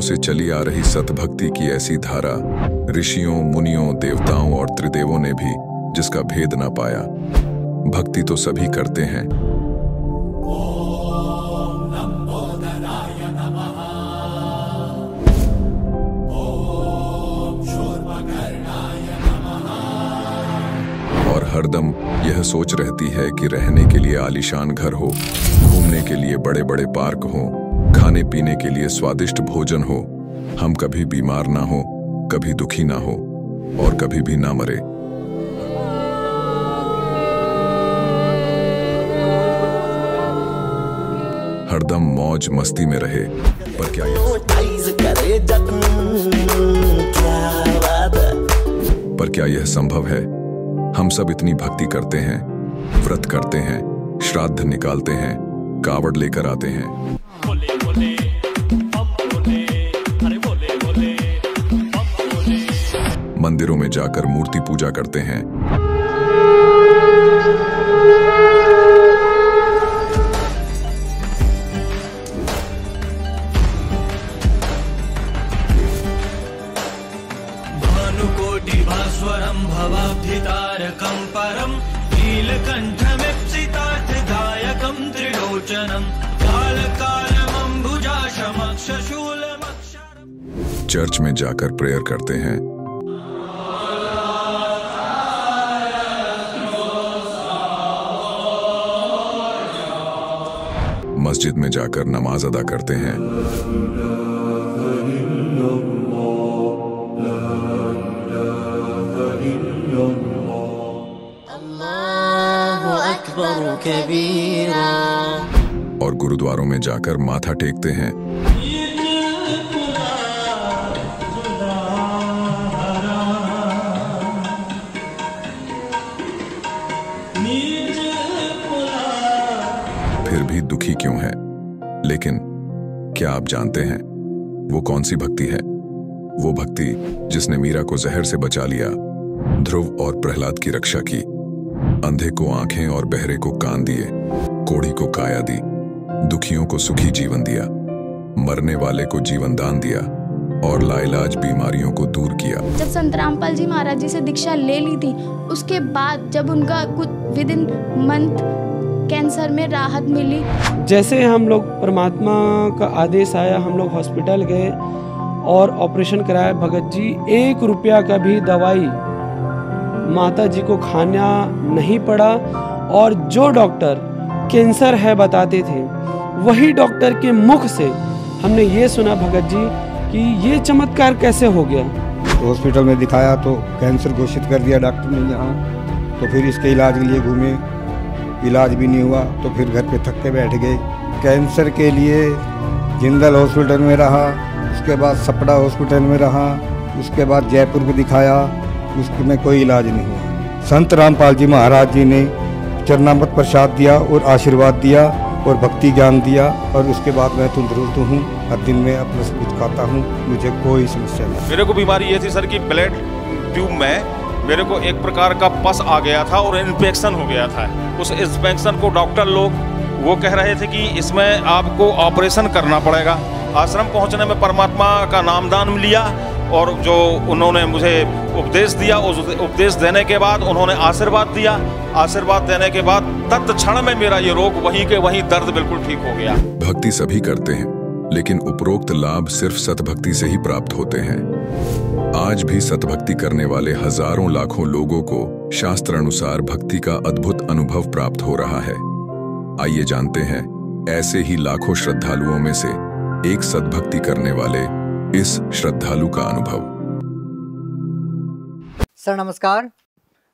से चली आ रही सतभक्ति की ऐसी धारा ऋषियों, मुनियों, देवताओं और त्रिदेवों ने भी जिसका भेद ना पाया। भक्ति तो सभी करते हैं। और हरदम यह सोच रहती है कि रहने के लिए आलीशान घर हो, घूमने के लिए बड़े बड़े पार्क हो, खाने पीने के लिए स्वादिष्ट भोजन हो, हम कभी बीमार ना हो, कभी दुखी ना हो और कभी भी ना मरे। हरदम मौज मस्ती में रहे। पर क्या यह संभव है? हम सब इतनी भक्ति करते हैं, व्रत करते हैं, श्राद्ध निकालते हैं, कावड़ लेकर आते हैं, मंदिरों में जाकर मूर्ति पूजा करते हैं, भानुकोटि भास्वरं भवाब्धितारकं परं नीलकण्ठमिप्सितार्थदायकं त्रिलोचनं कालकालमम्बुजाशमक्षशूलमक्षरम्। चर्च में जाकर प्रेयर करते हैं, मस्जिद में जाकर नमाज अदा करते हैं, अल्लाहु अकबर कबीरा, और गुरुद्वारों में जाकर माथा टेकते हैं। फिर भी दुखी क्यों है? लेकिन क्या आप जानते हैं वो कौन सी भक्ति है? वो भक्ति जिसने मीरा को जहर से बचा लिया, ध्रुव और प्रहलाद की रक्षा की, अंधे को आंखें और बहरे को कान दिए, कोढ़ी को काया दी, दुखियों को सुखी जीवन दिया, मरने वाले को जीवन दान दिया और लाइलाज बीमारियों को दूर किया। जब संत रामपाल जी महाराज जी से दीक्षा ले ली थी, उसके बाद जब उनका कुछ विद इन मंथ कैंसर में राहत मिली। जैसे हम लोग परमात्मा का आदेश आया, हम लोग हॉस्पिटल गए और ऑपरेशन कराया। भगत जी 1 रुपया का भी दवाई माता जी को खाना नहीं पड़ा, और जो डॉक्टर कैंसर है बताते थे, वही डॉक्टर के मुख से हमने ये सुना भगत जी कि ये चमत्कार कैसे हो गया। तो हॉस्पिटल में दिखाया तो कैंसर घोषित कर दिया डॉक्टर ने यहाँ। तो फिर इसके इलाज के लिए घूमे, इलाज भी नहीं हुआ, तो फिर घर पे थक के बैठ गए। कैंसर के लिए जिंदल हॉस्पिटल में रहा, उसके बाद सपड़ा हॉस्पिटल में रहा, उसके बाद जयपुर में दिखाया, उसमें कोई इलाज नहीं हुआ। संत रामपाल जी महाराज जी ने चरणामृत प्रसाद दिया और आशीर्वाद दिया और भक्ति ज्ञान दिया, और उसके बाद मैं तंदुरुस्त हूँ। हर दिन में अपना सब कुछ खाता हूँ, मुझे कोई समस्या नहीं। मेरे को बीमारी ये थी सर कि ब्लड ट्यूब में मेरे को एक प्रकार का पस आ गया था और इन्फेक्शन हो गया था। उस इन्फेक्शन को डॉक्टर लोग वो कह रहे थे कि इसमें आपको ऑपरेशन करना पड़ेगा। आश्रम पहुंचने में परमात्मा का नामदान लिया और जो उन्होंने मुझे उपदेश दिया, उस उपदेश देने के बाद उन्होंने आशीर्वाद दिया। आशीर्वाद देने के बाद तत्क्षण में मेरा ये रोग वहीं के वहीं दर्द बिल्कुल ठीक हो गया। भक्ति सभी करते हैं, लेकिन उपरोक्त लाभ सिर्फ सतभक्ति से ही प्राप्त होते हैं। आज भी सतभक्ति करने वाले हजारों लाखों लोगों को शास्त्र अनुसार भक्ति का अद्भुत अनुभव प्राप्त हो रहा है। आइए जानते हैं ऐसे ही लाखों श्रद्धालुओं में से एक सतभक्ति करने वाले इस श्रद्धालु का अनुभव। सर नमस्कार।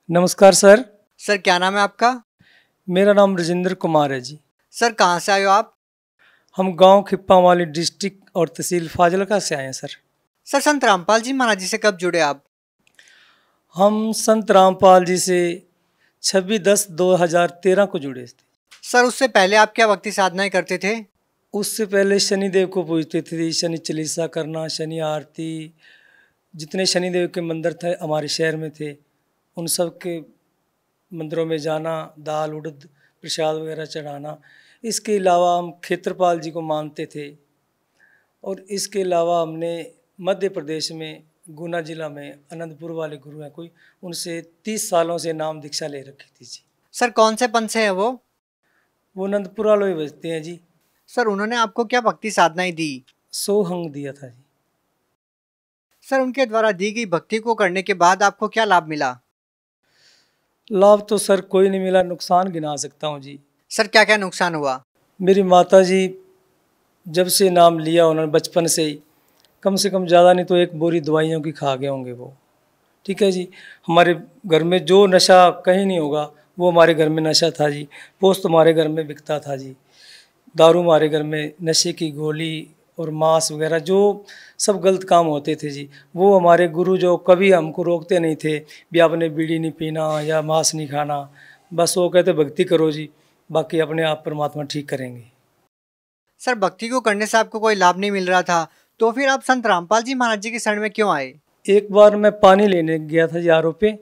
नमस्कार सर। सर क्या नाम है आपका? मेरा नाम राजेंद्र कुमार है जी। सर कहाँ से आए हो आप? हम गांव खिप्पावाली डिस्ट्रिक्ट और तहसील फाजिलका से आए हैं सर। सर संत रामपाल जी महाराज जी से कब जुड़े आप? हम संत रामपाल जी से 26/10/2013 को जुड़े थे। सर उससे पहले आप क्या भक्ति साधनाएं करते थे? उससे पहले शनिदेव को पूजते थे, शनि चालीसा करना, शनि आरती, जितने शनिदेव के मंदिर थे हमारे शहर में थे, उन सब के मंदिरों में जाना, दाल उड़द प्रसाद वगैरह चढ़ाना। इसके अलावा हम क्षेत्रपाल जी को मानते थे और इसके अलावा हमने मध्य प्रदेश में गुना जिला में आनंदपुर वाले गुरु हैं कोई, उनसे 30 सालों से नाम दीक्षा ले रखी थी जी। सर कौन से पंथ से है वो? वो आनंदपुर वालों ही बजते हैं जी। सर उन्होंने आपको क्या भक्ति साधनाएं दी? सोहंग दिया था जी। सर उनके द्वारा दी गई भक्ति को करने के बाद आपको क्या लाभ मिला? लाभ तो सर कोई नहीं मिला, नुकसान गिना सकता हूँ जी। सर क्या क्या नुकसान हुआ? मेरी माता जी जब से नाम लिया उन्होंने बचपन से ही, कम से कम ज़्यादा नहीं तो 1 बोरी दवाइयों की खा गए होंगे वो। ठीक है जी। हमारे घर में जो नशा कहीं नहीं होगा वो हमारे घर में नशा था जी। पोस्त हमारे घर में बिकता था जी। दारू हमारे घर में, नशे की गोली और मांस वगैरह जो सब गलत काम होते थे जी, वो हमारे गुरु जो कभी हमको रोकते नहीं थे भी आपने बीड़ी नहीं पीना या मांस नहीं खाना। बस वो कहते भक्ति करो जी, बाकी अपने आप परमात्मा ठीक करेंगे। सर भक्ति को करने से आपको कोई लाभ नहीं मिल रहा था, तो फिर आप संत रामपाल जी महाराज जी की शरण में क्यों आए? एक बार मैं पानी लेने गया था जी आरओ पे,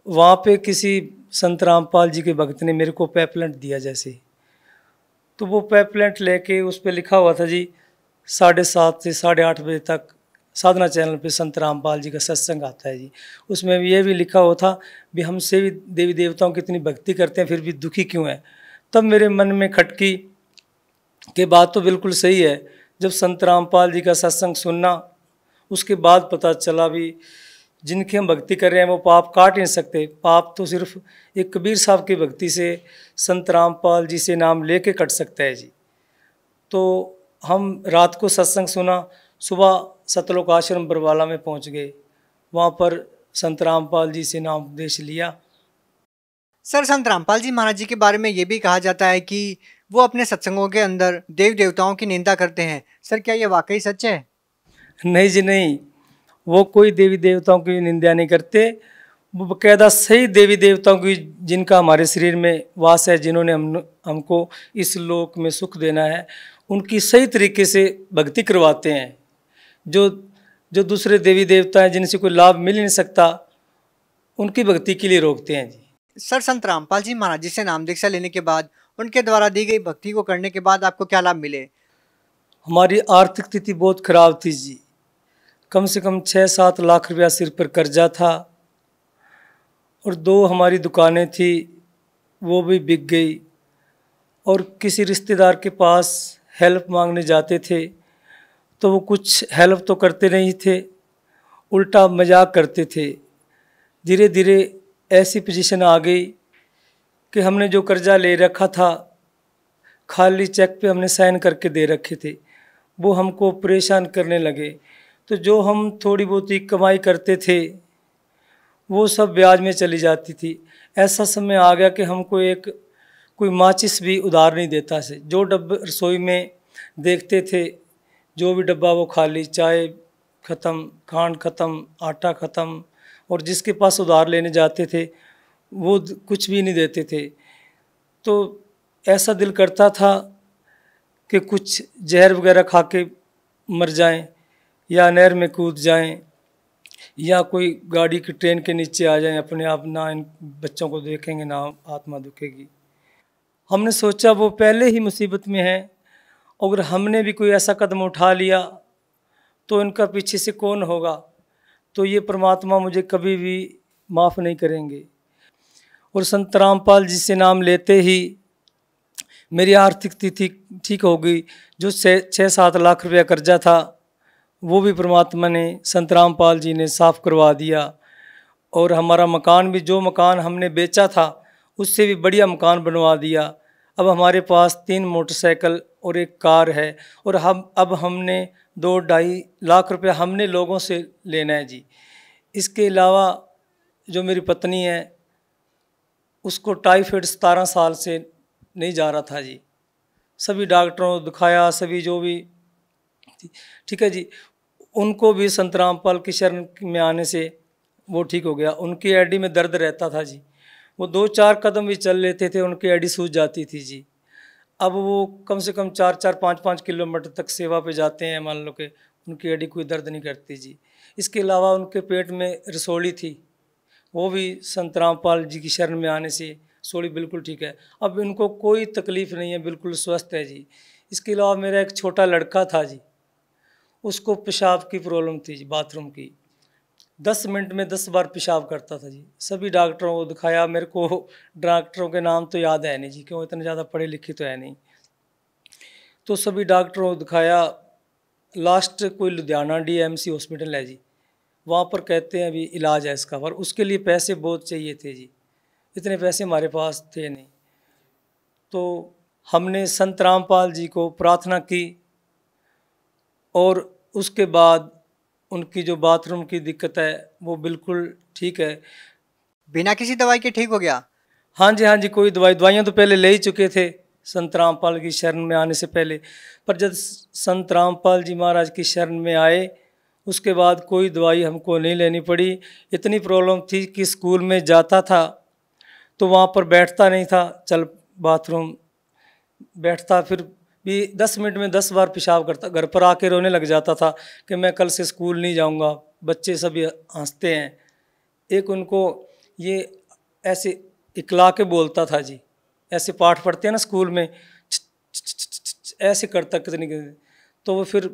वहाँ पे किसी संत रामपाल जी के भक्त ने मेरे को पैपलेट दिया जैसे, तो वो पैपलेट लेके उस पर लिखा हुआ था जी 7:30 से 8:30 बजे तक साधना चैनल पे संत रामपाल जी का सत्संग आता है जी। उसमें ये भी लिखा हुआ था भी हमसे भी देवी देवताओं की इतनी भक्ति करते हैं फिर भी दुखी क्यों है। तब मेरे मन में खटकी कि बात तो बिल्कुल सही है। जब संत रामपाल जी का सत्संग सुनना, उसके बाद पता चला भी जिनकी हम भक्ति कर रहे हैं वो पाप काट नहीं सकते। पाप तो सिर्फ एक कबीर साहब की भक्ति से, संत रामपाल जी से नाम लेके कट सकता है जी। तो हम रात को सत्संग सुना, सुबह सतलोक आश्रम बरवाला में पहुंच गए, वहाँ पर संत रामपाल जी से नाम उपदेश लिया। सर संत रामपाल जी महाराज जी के बारे में ये भी कहा जाता है कि वो अपने सत्संगों के अंदर देव देवताओं की निंदा करते हैं। सर क्या ये वाकई सच है? नहीं जी नहीं, वो कोई देवी देवताओं की निंदा नहीं करते। वो बाकायदा सही देवी देवताओं की जिनका हमारे शरीर में वास है, जिन्होंने हमको इस लोक में सुख देना है, उनकी सही तरीके से भक्ति करवाते हैं। जो दूसरे देवी देवता हैं जिनसे कोई लाभ मिल नहीं सकता, उनकी भक्ति के लिए रोकते हैं जी। सर संत रामपाल जी महाराज जी से नाम दीक्षा लेने के बाद, उनके द्वारा दी गई भक्ति को करने के बाद आपको क्या लाभ मिले? हमारी आर्थिक स्थिति बहुत खराब थी जी। कम से कम 6-7 लाख रुपया सिर पर कर्जा था और 2 हमारी दुकानें थी वो भी बिक गई। और किसी रिश्तेदार के पास हेल्प मांगने जाते थे तो वो कुछ हेल्प तो करते नहीं थे, उल्टा मजाक करते थे। धीरे धीरे ऐसी पोजीशन आ गई कि हमने जो कर्जा ले रखा था, खाली चेक पे हमने साइन करके दे रखे थे, वो हमको परेशान करने लगे। तो जो हम थोड़ी बहुत ही कमाई करते थे वो सब ब्याज में चली जाती थी। ऐसा समय आ गया कि हमको कोई माचिस भी उधार नहीं देता से। जो डब्बे रसोई में देखते थे, जो भी डब्बा वो खाली, चाय ख़त्म, खांड ख़त्म, आटा ख़त्म। और जिसके पास उधार लेने जाते थे वो कुछ भी नहीं देते थे। तो ऐसा दिल करता था कि कुछ जहर वगैरह खा के मर जाएं, या नहर में कूद जाएं, या कोई गाड़ी की ट्रेन के नीचे आ जाएं अपने आप, ना इन बच्चों को देखेंगे ना आत्मा दुखेगी। हमने सोचा वो पहले ही मुसीबत में है, अगर हमने भी कोई ऐसा कदम उठा लिया तो इनका पीछे से कौन होगा, तो ये परमात्मा मुझे कभी भी माफ़ नहीं करेंगे। और संत रामपाल जी से नाम लेते ही मेरी आर्थिक स्थिति ठीक हो गई। जो 6-7 लाख रुपया कर्जा था वो भी परमात्मा ने, संत रामपाल जी ने साफ़ करवा दिया। और हमारा मकान भी, जो मकान हमने बेचा था उससे भी बढ़िया मकान बनवा दिया। अब हमारे पास 3 मोटरसाइकिल और 1 कार है। और अब हमने 2-2.5 लाख रुपया हमने लोगों से लेना है जी। इसके अलावा जो मेरी पत्नी है उसको टाइफाइड 17 साल से नहीं जा रहा था जी। सभी डॉक्टरों को दिखाया, सभी जो भी, ठीक है जी, उनको भी संत रामपाल की शरण में आने से वो ठीक हो गया। उनकी एडी में दर्द रहता था जी, वो 2-4 कदम भी चल लेते थे उनकी एडी सूज जाती थी जी। अब वो कम से कम 4-4, 5-5 किलोमीटर तक सेवा पे जाते हैं, मान लो कि उनकी एडी कोई दर्द नहीं करती जी। इसके अलावा उनके पेट में रसोली थी, वो भी संत रामपाल जी की शरण में आने से सोली बिल्कुल ठीक है। अब इनको कोई तकलीफ़ नहीं है, बिल्कुल स्वस्थ है जी। इसके अलावा मेरा एक छोटा लड़का था जी, उसको पेशाब की प्रॉब्लम थी जी, बाथरूम की। 10 मिनट में 10 बार पेशाब करता था जी। सभी डॉक्टरों को दिखाया, मेरे को डॉक्टरों के नाम तो याद है नहीं जी, क्यों इतने ज़्यादा पढ़े लिखे तो है नहीं। तो सभी डॉक्टरों को दिखाया, लास्ट कोई लुधियाना DMC हॉस्पिटल है जी, वहाँ पर कहते हैं अभी इलाज है इसका, पर उसके लिए पैसे बहुत चाहिए थे जी, इतने पैसे हमारे पास थे नहीं। तो हमने संत रामपाल जी को प्रार्थना की और उसके बाद उनकी जो बाथरूम की दिक्कत है वो बिल्कुल ठीक है। बिना किसी दवाई के ठीक हो गया? हाँ जी, कोई दवाइयाँ तो पहले ले ही चुके थे संत रामपाल की शरण में आने से पहले, पर जब संत रामपाल जी महाराज की शरण में आए उसके बाद कोई दवाई हमको नहीं लेनी पड़ी। इतनी प्रॉब्लम थी कि स्कूल में जाता था तो वहाँ पर बैठता नहीं था, चल बाथरूम बैठता, फिर भी 10 मिनट में 10 बार पेशाब करता, घर पर आके रोने लग जाता था कि मैं कल से स्कूल नहीं जाऊँगा। बच्चे सभी हंसते हैं। एक उनको ये ऐसे इकला के बोलता था जी, ऐसे पाठ पढ़ते हैं ना स्कूल में, ऐसे करता कितनी, तो वो फिर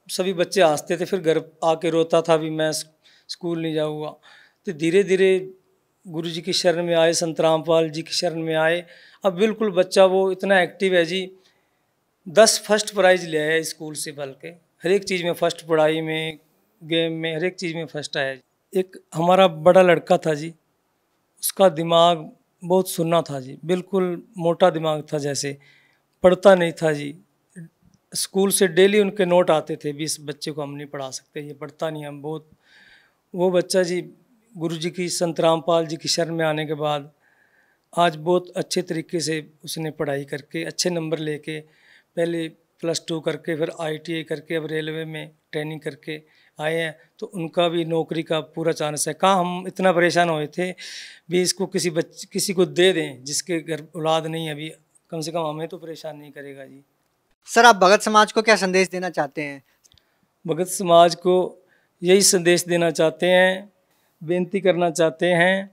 सभी बच्चे हंसते थे, फिर घर आके रोता था भी मैं स्कूल नहीं जाऊँगा। तो धीरे धीरे गुरु जी की शरण में आए, संत रामपाल जी की शरण में आए। अब बिल्कुल बच्चा वो इतना एक्टिव है जी, 10 फर्स्ट प्राइज ले आया स्कूल से, बल्कि हर एक चीज़ में फर्स्ट, पढ़ाई में, गेम में, हर एक चीज़ में फर्स्ट आया। एक हमारा बड़ा लड़का था जी, उसका दिमाग बहुत सुन्ना था जी, बिल्कुल मोटा दिमाग था, जैसे पढ़ता नहीं था जी। स्कूल से डेली उनके नोट आते थे, 20 बच्चे को हम नहीं पढ़ा सकते, ये पढ़ता नहीं, हम बहुत। वो बच्चा जी गुरु जी की, संत रामपाल जी की शरण में आने के बाद आज बहुत अच्छे तरीके से उसने पढ़ाई करके अच्छे नंबर लेके, पहले +2 करके फिर ITI करके अब रेलवे में ट्रेनिंग करके आए हैं। तो उनका भी नौकरी का पूरा चांस है। कहाँ हम इतना परेशान हुए थे भी इसको किसी को दे दें जिसके घर औलाद नहीं है, अभी कम से कम हमें तो परेशान नहीं करेगा जी। सर, आप भगत समाज को क्या संदेश देना चाहते हैं? भगत समाज को यही संदेश देना चाहते हैं, बेनती करना चाहते हैं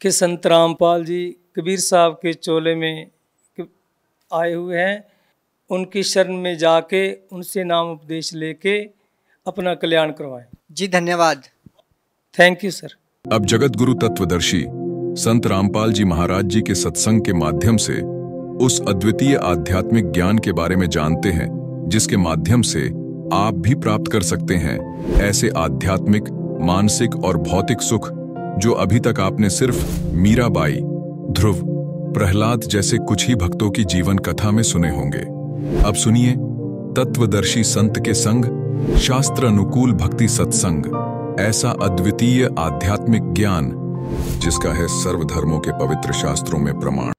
कि संत रामपाल जी कबीर साहब के चोले में आए हुए हैं, उनकी शरण में जाके उनसे नाम उपदेश लेके अपना कल्याण करवाएं। जी धन्यवाद। Thank you sir. अब जगत गुरु तत्वदर्शी संत रामपाल जी महाराज जी के सत्संग के माध्यम से उस अद्वितीय आध्यात्मिक ज्ञान के बारे में जानते हैं जिसके माध्यम से आप भी प्राप्त कर सकते हैं ऐसे आध्यात्मिक, मानसिक और भौतिक सुख जो अभी तक आपने सिर्फ मीराबाई, ध्रुव, प्रहलाद जैसे कुछ ही भक्तों की जीवन कथा में सुने होंगे। अब सुनिए तत्वदर्शी संत के संग शास्त्र अनुकूल भक्ति सत्संग, ऐसा अद्वितीय आध्यात्मिक ज्ञान जिसका है सर्वधर्मों के पवित्र शास्त्रों में प्रमाण।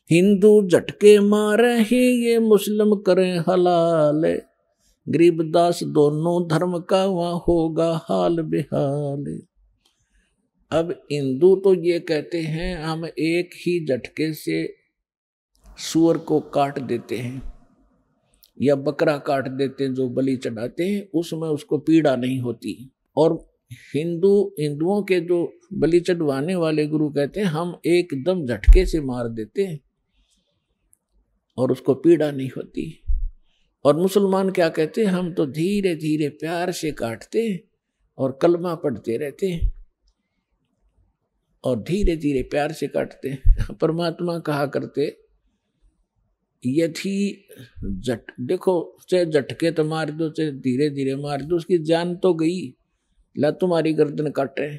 हिंदू झटके मारे ही ये मुस्लिम करें हलाल, गरीबदास दोनों धर्म का वहाँ होगा हाल बेहाल। अब हिंदू तो ये कहते हैं हम एक ही झटके से सूअर को काट देते हैं या बकरा काट देते हैं, जो बलि चढ़ाते हैं उसमें उसको पीड़ा नहीं होती। और हिंदुओं के जो बलि चढ़वाने वाले गुरु कहते हैं हम एकदम झटके से मार देते हैं और उसको पीड़ा नहीं होती। और मुसलमान क्या कहते हैं, हम तो धीरे धीरे प्यार से काटते हैं और कलमा पढ़ते रहते हैं और धीरे धीरे प्यार से काटते हैं। परमात्मा कहा करते यदि देखो चाहे झटके तो मार दो चाहे धीरे धीरे मार दो, उसकी जान तो गई। ला तुम्हारी गर्दन काटे,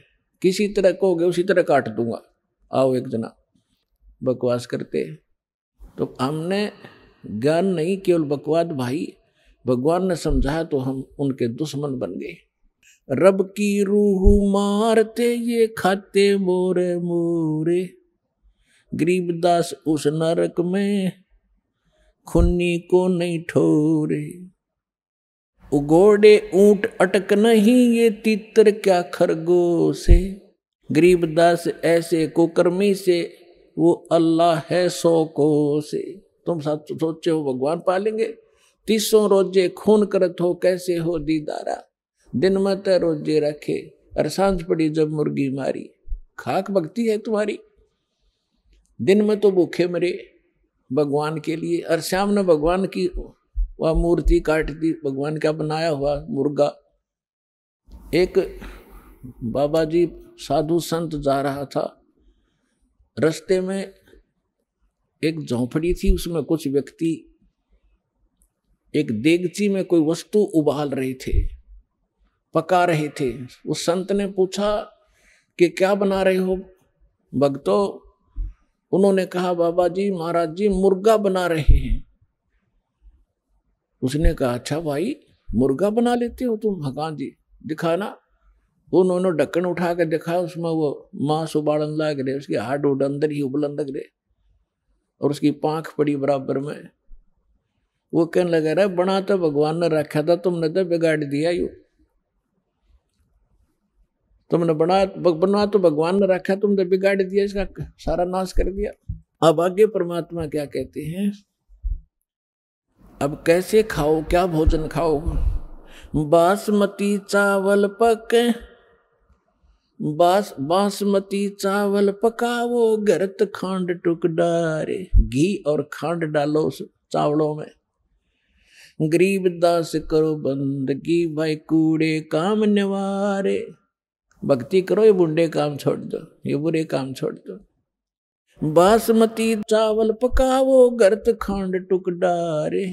किसी तरह कहोगे उसी तरह काट दूंगा, आओ एक जना। बकवास करते तो हमने ज्ञान नहीं, केवल बकवाद भाई। भगवान ने समझाया तो हम उनके दुश्मन बन गए। रब की रूह मारते ये खाते मोरे मोरे, गरीबदास उस नरक में खुन्नी को नहीं ठोरे। उगोड़े ऊंट अटक नहीं ये तीतर क्या खरगोश से, गरीबदास ऐसे कुकर्मी से वो अल्लाह है 100 कोस से। तुम सोचे हो भगवान पालेंगे, 300 रोजे खून करत हो कैसे हो दीदारा, दिन में तो रोजे रखे और सांझ पड़ी जब मुर्गी मारी। खाक भक्ति है तुम्हारी, दिन में तो भूखे मरे भगवान के लिए और शाम ने भगवान की वह मूर्ति काट दी, भगवान का बनाया हुआ मुर्गा। एक बाबा जी साधु संत जा रहा था, रास्ते में एक झोंपड़ी थी, उसमें कुछ व्यक्ति एक देगची में कोई वस्तु उबाल रहे थे, पका रहे थे। उस संत ने पूछा कि क्या बना रहे हो भक्तों? उन्होंने कहा बाबा जी महाराज जी मुर्गा बना रहे हैं। उसने कहा अच्छा भाई मुर्गा बना लेते हो तुम? हाँ जी, दिखाना। उन्होंने ढक्कन उठा कर दिखाया, उसमें वो मांस उबालन लग रहे, उसके हाड उड अंदर ही उबलन लग रहे और उसकी पांख पड़ी बराबर में। वो कहने लगा रहा बना तो भगवान ने रखा था, तुमने तो बिगाड़ दिया। यू तुमने बना तो भगवान ने रखा, तुमने बिगाड़ दिया, इसका सारा नाश कर दिया। अब आगे परमात्मा क्या कहते हैं, अब कैसे खाओ, क्या भोजन खाओ? बासमती चावल पके, बासमती चावल पकावो, गरत खांड टुक डारे। घी और खांड डालो उस चावलों में। गरीब दास करो बंदगी, भाई कूड़े काम निवारे। भक्ति करो, ये बुंडे काम छोड़ दो, ये बुरे काम छोड़ दो। बासमती चावल पकावो, गरत खांड टुक डारे।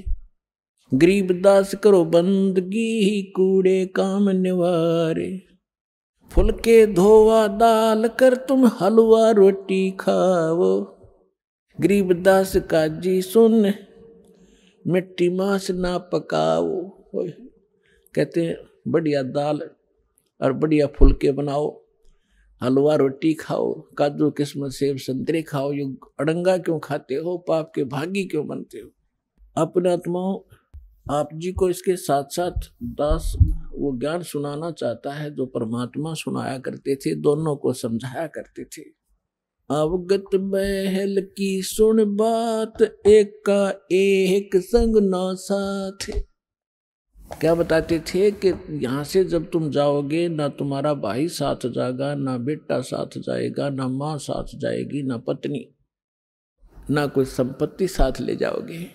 गरीब दास करो बंदगी, कूड़े काम निवारे। फुलके धोवा दाल कर, तुम हलवा रोटी खाओ। गरीब दास का जी सुन, मिट्टी मांस ना पकाओ। कहते हैं बढ़िया दाल और बढ़िया फुलके बनाओ, हलवा रोटी खाओ, काजू किस्मत सेब संतरे खाओ। ये अड़ंगा क्यों खाते हो? पाप के भागी क्यों बनते हो? अपने आत्माओं, आप जी को इसके साथ साथ दास वो ज्ञान सुनाना चाहता है जो परमात्मा सुनाया करते थे, दोनों को समझाया करते थे। अवगत महल की सुन बात, एक का एक संग ना साथ। क्या बताते थे कि यहाँ से जब तुम जाओगे, ना तुम्हारा भाई साथ जाएगा, ना बेटा साथ जाएगा, ना माँ साथ जाएगी, ना पत्नी, ना कोई संपत्ति साथ ले जाओगे।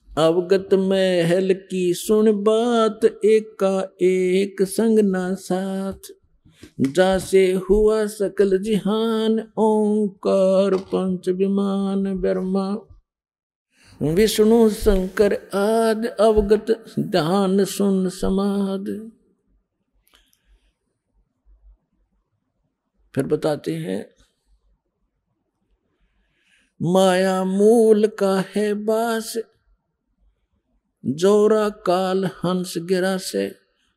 अवगत महल की सुन बात, एक का एक संग ना साथ। जासे हुआ सकल जिहान, ओंकार पंच विमान ब्रह्मा विष्णु शंकर आदि। अवगत ध्यान सुन समाध। फिर बताते हैं माया मूल का है बास, जोरा काल हंस गिरा से।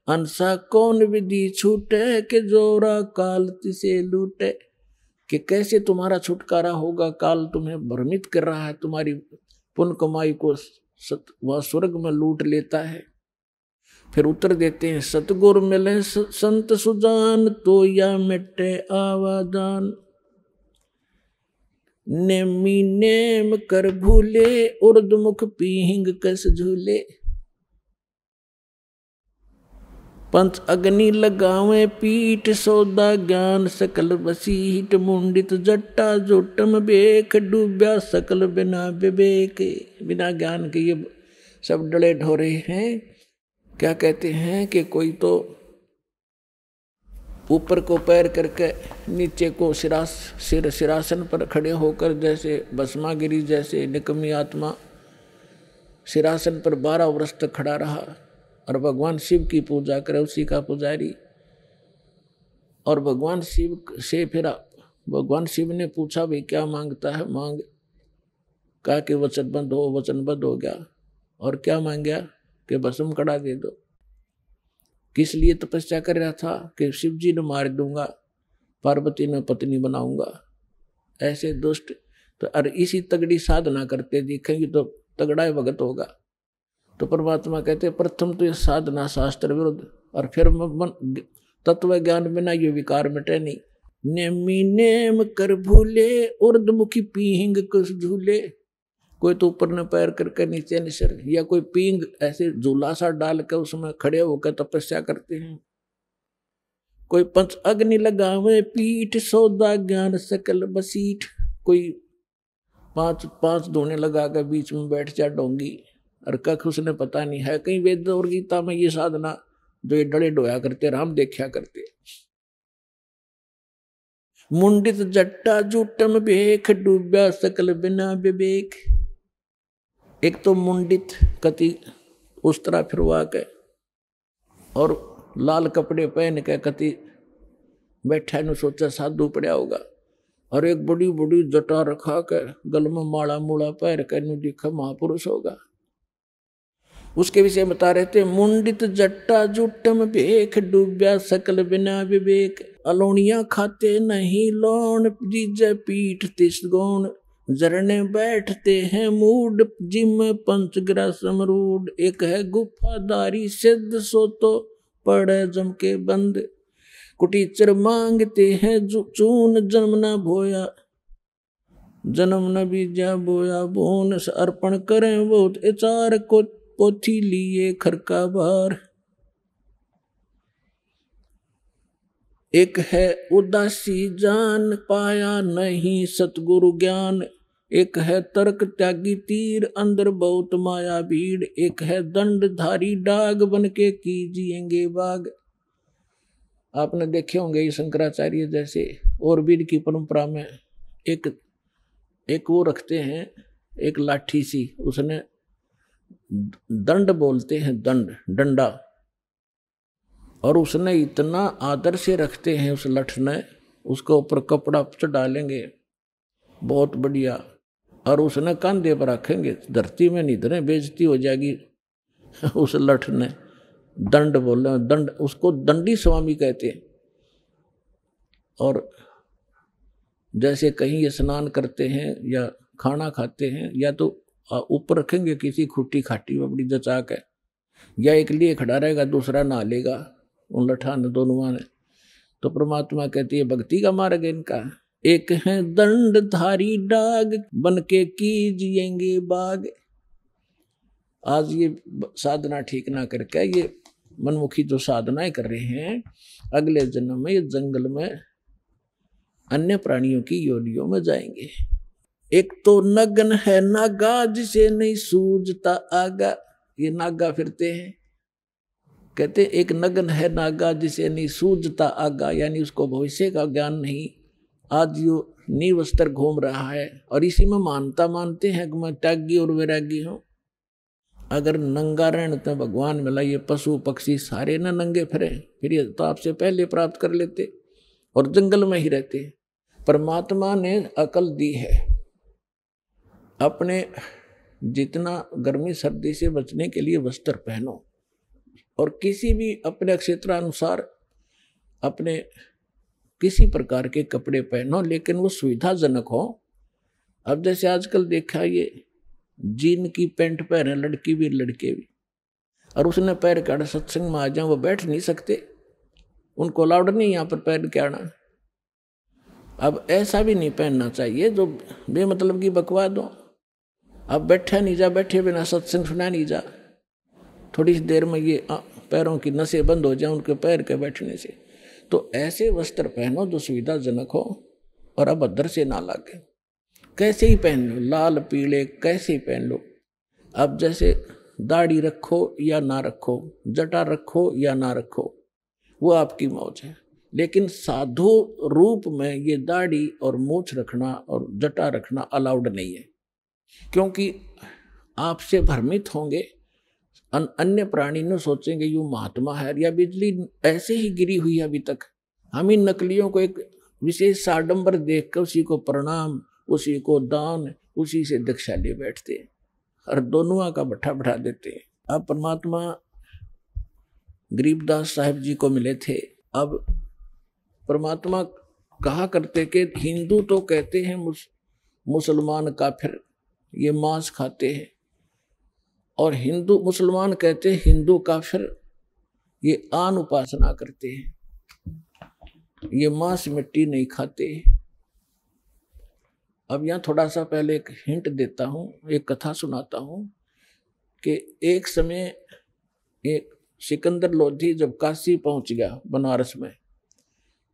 हंसा कौन विधि छूटे, कि जोरा काल तिसे लूटे। कि कैसे तुम्हारा छुटकारा होगा? काल तुम्हें भ्रमित कर रहा है, तुम्हारी पुण्य कमाई को वह स्वर्ग में लूट लेता है। फिर उत्तर देते हैं सतगुर मिले संत सुजान, तो या मिटे आवाजान। नेमी नेम कर भूले, उर्दमुख पीहिंग कस झूले। पंच अग्नि लगावे पीठ, सौदा ज्ञान सकल वसीठ। मुंडित जट्टा जोटम बेख, डूब्या सकल बिना विवेक। बिना ज्ञान के ये सब डले ढोरे हैं। क्या कहते हैं कि कोई तो ऊपर को पैर करके नीचे को सिरासन पर खड़े होकर, जैसे भस्मागिरी जैसे निकमी आत्मा सिरासन पर 12 वर्ष तक खड़ा रहा और भगवान शिव की पूजा करे, उसी का पुजारी। और भगवान शिव से फिर भगवान शिव ने पूछा भाई क्या मांगता है? मांग। कहा कि वचनबद्ध हो, वचनबद्ध हो गया। और क्या मांग गया? कि भस्म कड़ा दे दो। किस लिए तपस्या कर रहा था? कि शिव जी ने मार दूंगा, पार्वती ने पत्नी बनाऊंगा। ऐसे दुष्ट तो अरे इसी तगड़ी साधना करते दिखेंगे तो तगड़ा भगत होगा। तो परमात्मा कहते प्रथम तो ये साधना शास्त्र विरुद्ध, और फिर तत्व ज्ञान बिना ये विकार मिटे नहीं। नेमी नेम कर भूले, उर्दमुखी पीहिंग कुछ झूले। कोई तो ऊपर न पैर करके नीचे निसर, या कोई पींग ऐसे झूला सा डाल कर उसमें खड़े होकर तपस्या करते हैं। कोई पंच अग्नि लगावे पीठ, सौदा ज्ञान सकल बसीठ। कोई पांच धोने लगा कर बीच में बैठ जा डोंगी, और कख उसने पता नहीं है कहीं वेद और गीता में ये साधना जो ये डले डोया करते राम देखा करते। मुंडित जट्टा जूटम बेख डूब्या सकल बिना विवेक। एक तो मुंडित कति उस तरह फिरवा के और लाल कपड़े पहन के कति बैठा न सोचा साधु पड़ा होगा, और एक बड़ी बड़ी जटा रखा के गल में माला मूला पैर के नु दिखा महापुरुष होगा। उसके विषय बता रहे थे, मुंडित जट्टा जुटम बेख डूब्या सकल बिना विवेक। अलोनिया खाते नहीं लोन जीजे पीठ तिस गौण। जरने बैठते हैं मूड जिम पंचग्रा समरूड। एक है गुफादारी सिद्ध सो तो पड़े जम के बंद। कुटीचर मांगते हैं चून जन्म न भोया। जन्म न बीजा बोया बोन अर्पण करें बहुत एचार को पोथी लिए खरका बार। एक है उदासी जान पाया नहीं सतगुरु ज्ञान। एक है तर्क त्यागी तीर अंदर बहुत माया भीड़। एक है दंडधारी डाग बन के कीजिएंगे बाग। आपने देखे होंगे ये शंकराचार्य जैसे और वीर की परंपरा में एक वो रखते हैं, एक लाठी सी, उसने दंड बोलते हैं, दंड डंडा, और उसने इतना आदर से रखते हैं उस लठ ने, उसके ऊपर कपड़ा डालेंगे बहुत बढ़िया, और उसने कंधे पर रखेंगे, धरती में नहीं धरे बेइज्जती हो जाएगी। उस लठ ने दंड बोले, दंड उसको दंडी स्वामी कहते हैं। और जैसे कहीं स्नान करते हैं या खाना खाते हैं, या तो ऊपर रखेंगे किसी खुट्टी खाटी में बड़ी जचा के, या एक लिए खड़ा रहेगा दूसरा नहा लेगा उन लठा ने दोनों ने। तो परमात्मा कहती है भक्ति का मार्ग इनका। एक है दंडधारी डाग बन के कीजिएंगे बाग। आज ये साधना ठीक ना करके ये मनमुखी जो साधनाएं कर रहे हैं, अगले जन्म में ये जंगल में अन्य प्राणियों की योनियों में जाएंगे। एक तो नगन है नागा जिसे नहीं सूझता आगा। ये नागा फिरते हैं, कहते एक नगन है नागा जिसे नहीं सूझता आगा, यानी उसको भविष्य का ज्ञान नहीं। आज यो निर्वस्त्र घूम रहा है और इसी में मानता मानते हैं कि मैं त्यागी और वैरागी हूं। अगर नंगा रहने तो भगवान मिला, ये पशु पक्षी सारे न नंगे फिरे, फिर ये तो आपसे पहले प्राप्त कर लेते और जंगल में ही रहते। परमात्मा ने अकल दी है, अपने जितना गर्मी सर्दी से बचने के लिए वस्त्र पहनो और किसी भी अपने क्षेत्रानुसार अपने किसी प्रकार के कपड़े पहनो, लेकिन वो सुविधाजनक हो। अब जैसे आजकल देखा ये जीन की पैंट पहने लड़की भी लड़के भी, और उसने पैर के आड़ा सत्संग में आ जाए, वो बैठ नहीं सकते, उनको अलाउड नहीं यहाँ पर पैर के आना। अब ऐसा भी नहीं पहनना चाहिए जो बेमतलब की बकवाद हो। अब बैठा नहीं जा, बैठे बिना सत्संग सुना नहीं जा, थोड़ी सी देर में ये पैरों की नसें बंद हो जाए उनके पैर के बैठने से। तो ऐसे वस्त्र पहनो जो सुविधाजनक हो और अभद्र से ना लगे। कैसे ही पहन लो, लाल पीले कैसे ही पहन लो। अब जैसे दाढ़ी रखो या ना रखो, जटा रखो या ना रखो, वो आपकी मौज है, लेकिन साधु रूप में ये दाढ़ी और मूछ रखना और जटा रखना अलाउड नहीं है, क्योंकि आपसे भ्रमित होंगे। अन्य प्राणी न सोचेंगे यू महात्मा है, या बिजली ऐसे ही गिरी हुई है अभी तक। हम इन नकलियों को एक विशेष साडंबर देख कर उसी को प्रणाम, उसी को दान, उसी से दीक्षा ले बैठते हैं और दोनों का भट्ठा बढ़ा देते हैं। अब परमात्मा गरीबदास साहिब जी को मिले थे। अब परमात्मा कहा करते कि हिंदू तो कहते हैं मुसलमान काफिर, ये मांस खाते हैं, और हिंदू मुसलमान कहते हैं हिंदू काफिर, ये आन उपासना करते हैं, ये मांस मिट्टी नहीं खाते। अब यहाँ थोड़ा सा पहले एक हिंट देता हूँ, एक कथा सुनाता हूँ कि एक समय एक सिकंदर लोधी जब काशी पहुँच गया बनारस में,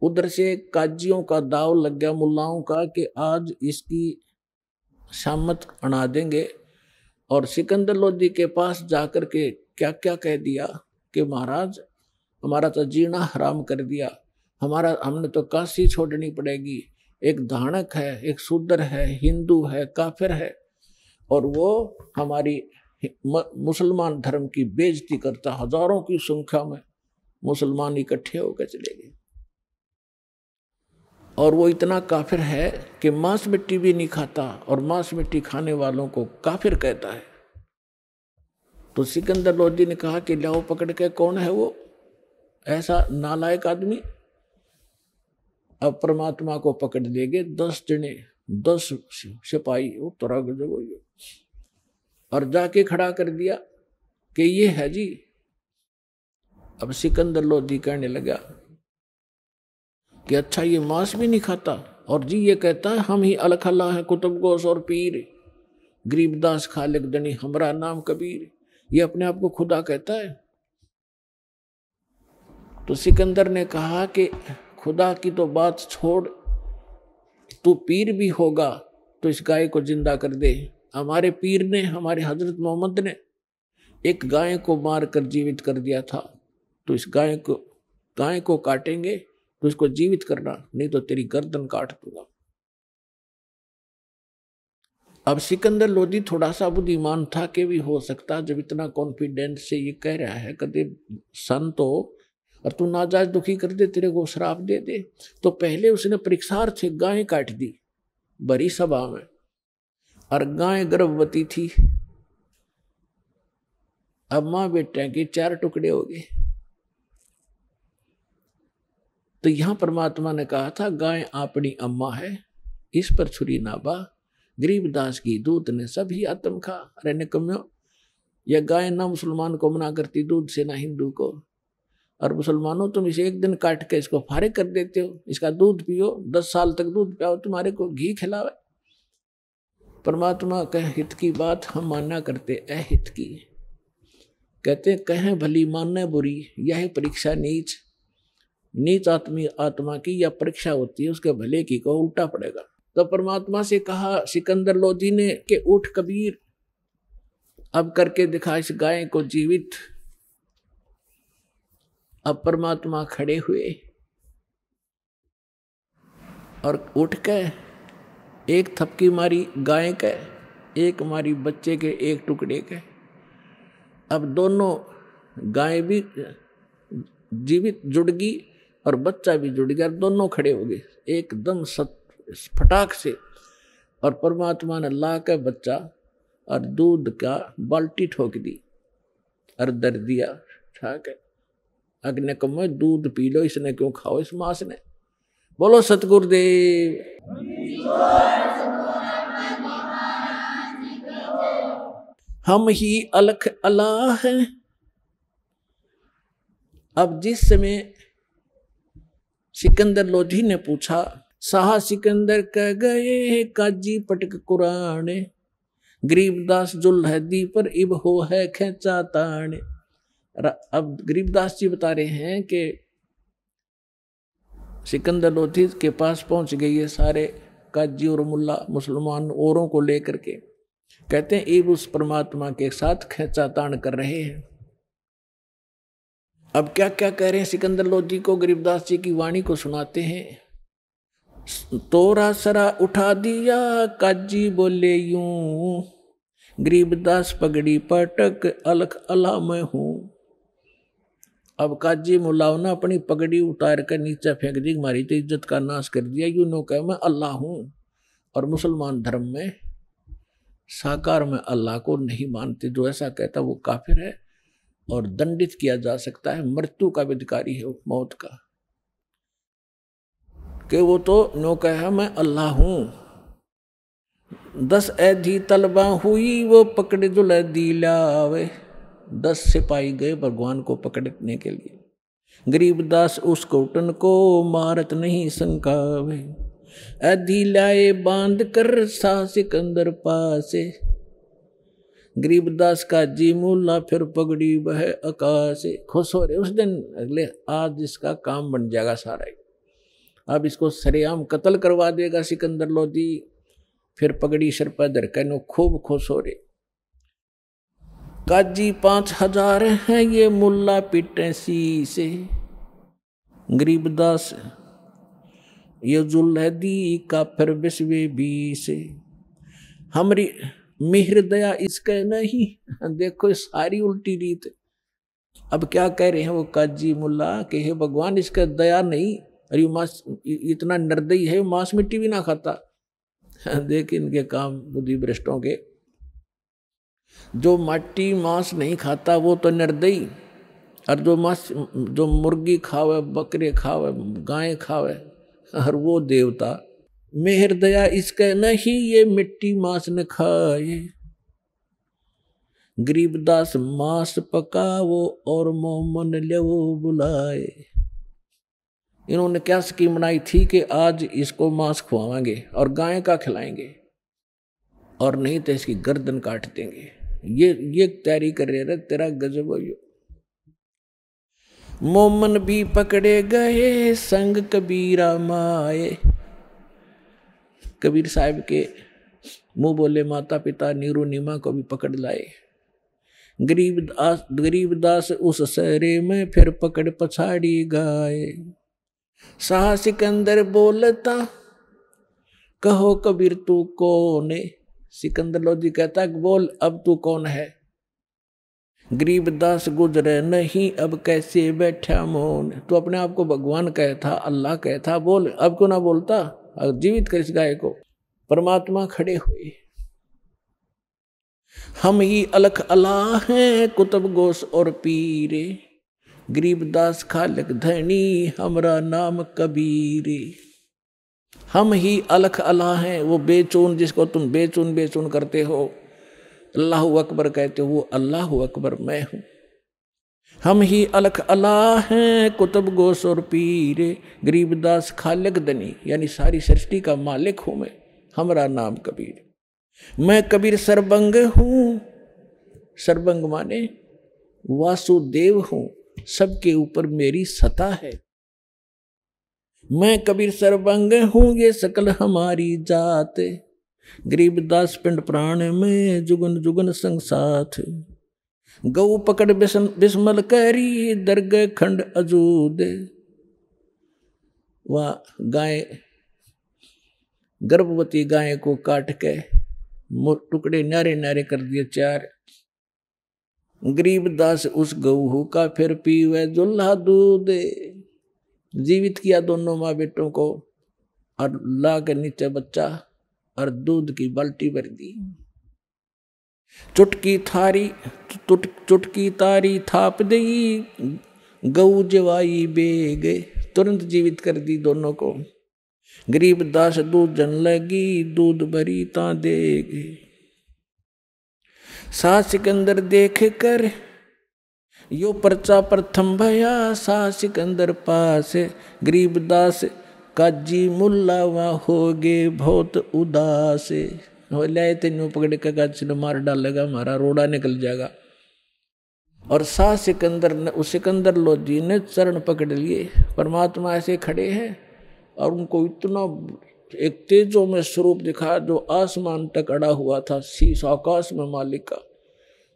उधर से काजियों का दाव लग गया मुल्लाओं का कि आज इसकी शामत अना देंगे और सिकंदर लोधी के पास जाकर के क्या क्या कह दिया कि महाराज हमारा तो जीना हराम कर दिया, हमने तो काशी छोड़नी पड़ेगी। एक धानक है, एक शूद्र है, हिंदू है, काफिर है, और वो हमारी मुसलमान धर्म की बेइज्जती करता। हजारों की संख्या में मुसलमान इकट्ठे होकर चले गए, और वो इतना काफिर है कि मांस मिट्टी भी नहीं खाता, और मांस मिट्टी खाने वालों को काफिर कहता है। तो सिकंदर लोधी ने कहा कि लाओ पकड़ के, कौन है वो ऐसा नालायक आदमी। अब परमात्मा को पकड़ लेंगे 10 जने, 10 सिपाही उत्तरा गजब, और जाके खड़ा कर दिया कि ये है जी। अब सिकंदर लोधी कहने लगा कि अच्छा ये मांस भी नहीं खाता, और जी ये कहता है हम ही अलखल्ला है कुतुब गोस और पीर, गरीबदास खालिक दनी हमरा नाम कबीर। ये अपने आप को खुदा कहता है। तो सिकंदर ने कहा कि खुदा की तो बात छोड़, तू पीर भी होगा तो इस गाय को जिंदा कर दे। हमारे पीर ने, हमारे हजरत मोहम्मद ने एक गाय को मार कर जीवित कर दिया था, तो इस गाय को काटेंगे तो इसको जीवित करना, नहीं तो तेरी गर्दन काट दूंगा। अब सिकंदर लोधी थोड़ा सा बुद्धिमान था कि भी हो सकता, जब इतना कॉन्फिडेंस से ये कह रहा है कदे संत हो और तू नाजायज दुखी कर दे, तेरे को श्राप दे दे। तो पहले उसने परीक्षार्थ से गाय काट दी बड़ी सभा में, और गाय गर्भवती थी। अब मां बेटे के 4 टुकड़े हो गए। तो यहां परमात्मा ने कहा था गाय अपनी अम्मा है, इस पर छुरी ना बा, गरीबदास की दूध ने सभी आत्म खा। अरे निकम्यो, यह गाय ना मुसलमान को मना करती दूध से, ना हिंदू को। और मुसलमानों तुम इसे एक दिन काट के इसको फारिग कर देते हो, इसका दूध पियो, 10 साल तक दूध पियाओ, तुम्हारे को घी खिलावे। परमात्मा कह हित की बात हम मानना करते अहित की। कहते कहें भली मानना बुरी, यह परीक्षा नीच आत्मा की यह परीक्षा होती है, उसके भले की को उल्टा पड़ेगा। तो परमात्मा से कहा सिकंदर लोधी ने कि उठ कबीर, अब करके दिखा इस गाय को जीवित। अब परमात्मा खड़े हुए और उठ के एक थपकी मारी गाय के, एक मारी बच्चे के एक टुकड़े के। अब दोनों गाय भी जीवित जुड़ गई और बच्चा भी जुड़ गया, दोनों खड़े हो गए एकदम फटाक से। और परमात्मा ने ला के बच्चा और दूध का बाल्टी ठोक दी और दर दिया, ठीक है अग्नि को मैं दूध पी लो, इसने क्यों खाओ इस मांस ने। बोलो सतगुरुदेव। हम ही अलख अल्लाह हैं। अब जिस समय सिकंदर लोधी ने पूछा, साहा सिकंदर कह गए काजी पटक कुरान, गरीबदास जुल है दी पर इब हो है खेचा तान। अब गरीबदास जी बता रहे हैं कि सिकंदर लोधी के पास पहुंच गई है सारे काजी और मुल्ला मुसलमान औरों को लेकर के। कहते हैं इब उस परमात्मा के साथ खेचा तान कर रहे हैं। अब क्या क्या कह रहे हैं सिकंदर लोधी को, गरीबदास जी की वाणी को सुनाते हैं। तोरा सरा उठा दिया काजी बोले यूं, गरीबदास पगड़ी पटक अलख अला मैं हूं। अब काजी मुलाव ने अपनी पगड़ी उतार कर नीचे फेंक दी, हमारी तो इज्जत का नाश कर दिया। यूं नो कह मैं अल्लाह हूं। और मुसलमान धर्म में साकार में अल्लाह को नहीं मानते, जो ऐसा कहता वो काफिर है और दंडित किया जा सकता है, मृत्यु का भी अधिकारी है, मौत का। कि वो तो नो कहा मैं अल्लाह हूं। 10 ऐधी तलबा हुई वो पकड़ जुल दिलावे। 10 सिपाही गए भगवान को पकड़ने के लिए। गरीबदास उस कोटन को मारत नहीं संकावे। ऐधी लाए बांध कर सा सिकंदर पासे। गरीबदास का जी मुल्ला फिर पगड़ी बह आकाश। खुश हो रहे उस दिन, अगले आज इसका काम बन जाएगा सारा। अब इसको सरेआम कत्ल करवा देगा सिकंदर लोधी। फिर पगड़ी सिर पर धर कर खूब खुश हो रहे। काजी 5000 हैं ये मुल्ला पिटे सी से। गरीबदास ये जुल्हदी काफिर बिस्वे बी से। हमारी मिहर दया इसके नहीं। देखो सारी उल्टी रीत। अब क्या कह रहे हैं वो काजी मुल्ला कि हे भगवान इसका दया नहीं, अरे मांस इतना निर्दयी है, मांस मिट्टी भी ना खाता। देख इनके काम बुद्धि भ्रष्टों के। जो मट्टी मांस नहीं खाता वो तो निर्दयी, और जो मांस जो मुर्गी खावे, बकरे खावे, गाय खावे, और वो देवता। मेहर दया इसके नहीं ये मिट्टी मांस न खाए। गरीबदास मांस पकावो और मोमन ले वो बुलाए। इन्होंने क्या स्कीम बनाई थी कि आज इसको मांस खुआवाएंगे और गाय का खिलाएंगे, और नहीं तो इसकी गर्दन काट देंगे। ये तैयारी कर रहे थे। तेरा गजब हो। मोमन भी पकड़े गए संग कबीरा माए। कबीर साहब के मुंह बोले माता पिता नीरू नीमा को भी पकड़ लाए। गरीबदास उस सहरे में फिर पकड़ पछाड़ी गाए। शाह सिकंदर बोलता कहो कबीर तू कौन है। सिकंदर लोधी कहता बोल अब तू कौन है। गरीबदास गुजरे नहीं अब कैसे बैठा मौन। तू अपने आप को भगवान कहता, अल्लाह कहता, बोल अब क्यों ना बोलता। जीवित कर इस गाय को। परमात्मा खड़े हुए। हम ही अलख अल्लाह हैं कुतुब गोस और पीरे। गरीबदास खालक धनी हमरा नाम कबीरे। हम ही अलख अल्लाह हैं, वो बेचून जिसको तुम बेचून बेचून करते हो, अल्लाह अकबर कहते हो, वो अल्लाह अकबर मैं हूँ। हम ही अलख अल्लाह हैं कुतुब गोस और पीरे। गरीबदास खालक धनी यानी सारी सृष्टि का मालिक हूँ मैं, हमरा नाम कबीर। मैं कबीर सरबंग हूँ। सरबंग माने वासुदेव हूँ, सबके ऊपर मेरी सत्ता है। मैं कबीर सरबंग हूँ ये सकल हमारी जात। गरीबदास पिंड प्राण में जुगन जुगन संग साथ। गौ पकड़ बिस्मल करी दरगह खंड अजूद। वह गाय गर्भवती गाय को काट के टुकड़े न्यारे न्यारे कर दिए 4। गरीबदास उस गऊ का फिर पीवे जुल्हा दूध। जीवित किया दोनों माँ बेटों को और ला के नीचे बच्चा और दूध की बाल्टी भर दी। चुटकी तारी थाप दी गऊ जवाई बेगे। तुरंत जीवित कर दी दोनों को। गरीबदास दूध जन लगी दूध भरी ता देगे। शाह सिकंदर देख कर यो पर्चा प्रथम भया। शाह सिकंदर पास गरीबदास काजी मुल्ला वहाँ होगे बहुत उदास। ले तेनू पकड़ के गाजी ने मार डालेगा, हमारा रोड़ा निकल जाएगा। और शाह सिकंदर ने उस सिकंदर लोधी ने चरण पकड़ लिए। परमात्मा ऐसे खड़े हैं और उनको इतना एक तेजों में स्वरूप दिखा जो आसमान तक अड़ा हुआ था, शीश आकाश में मालिक का।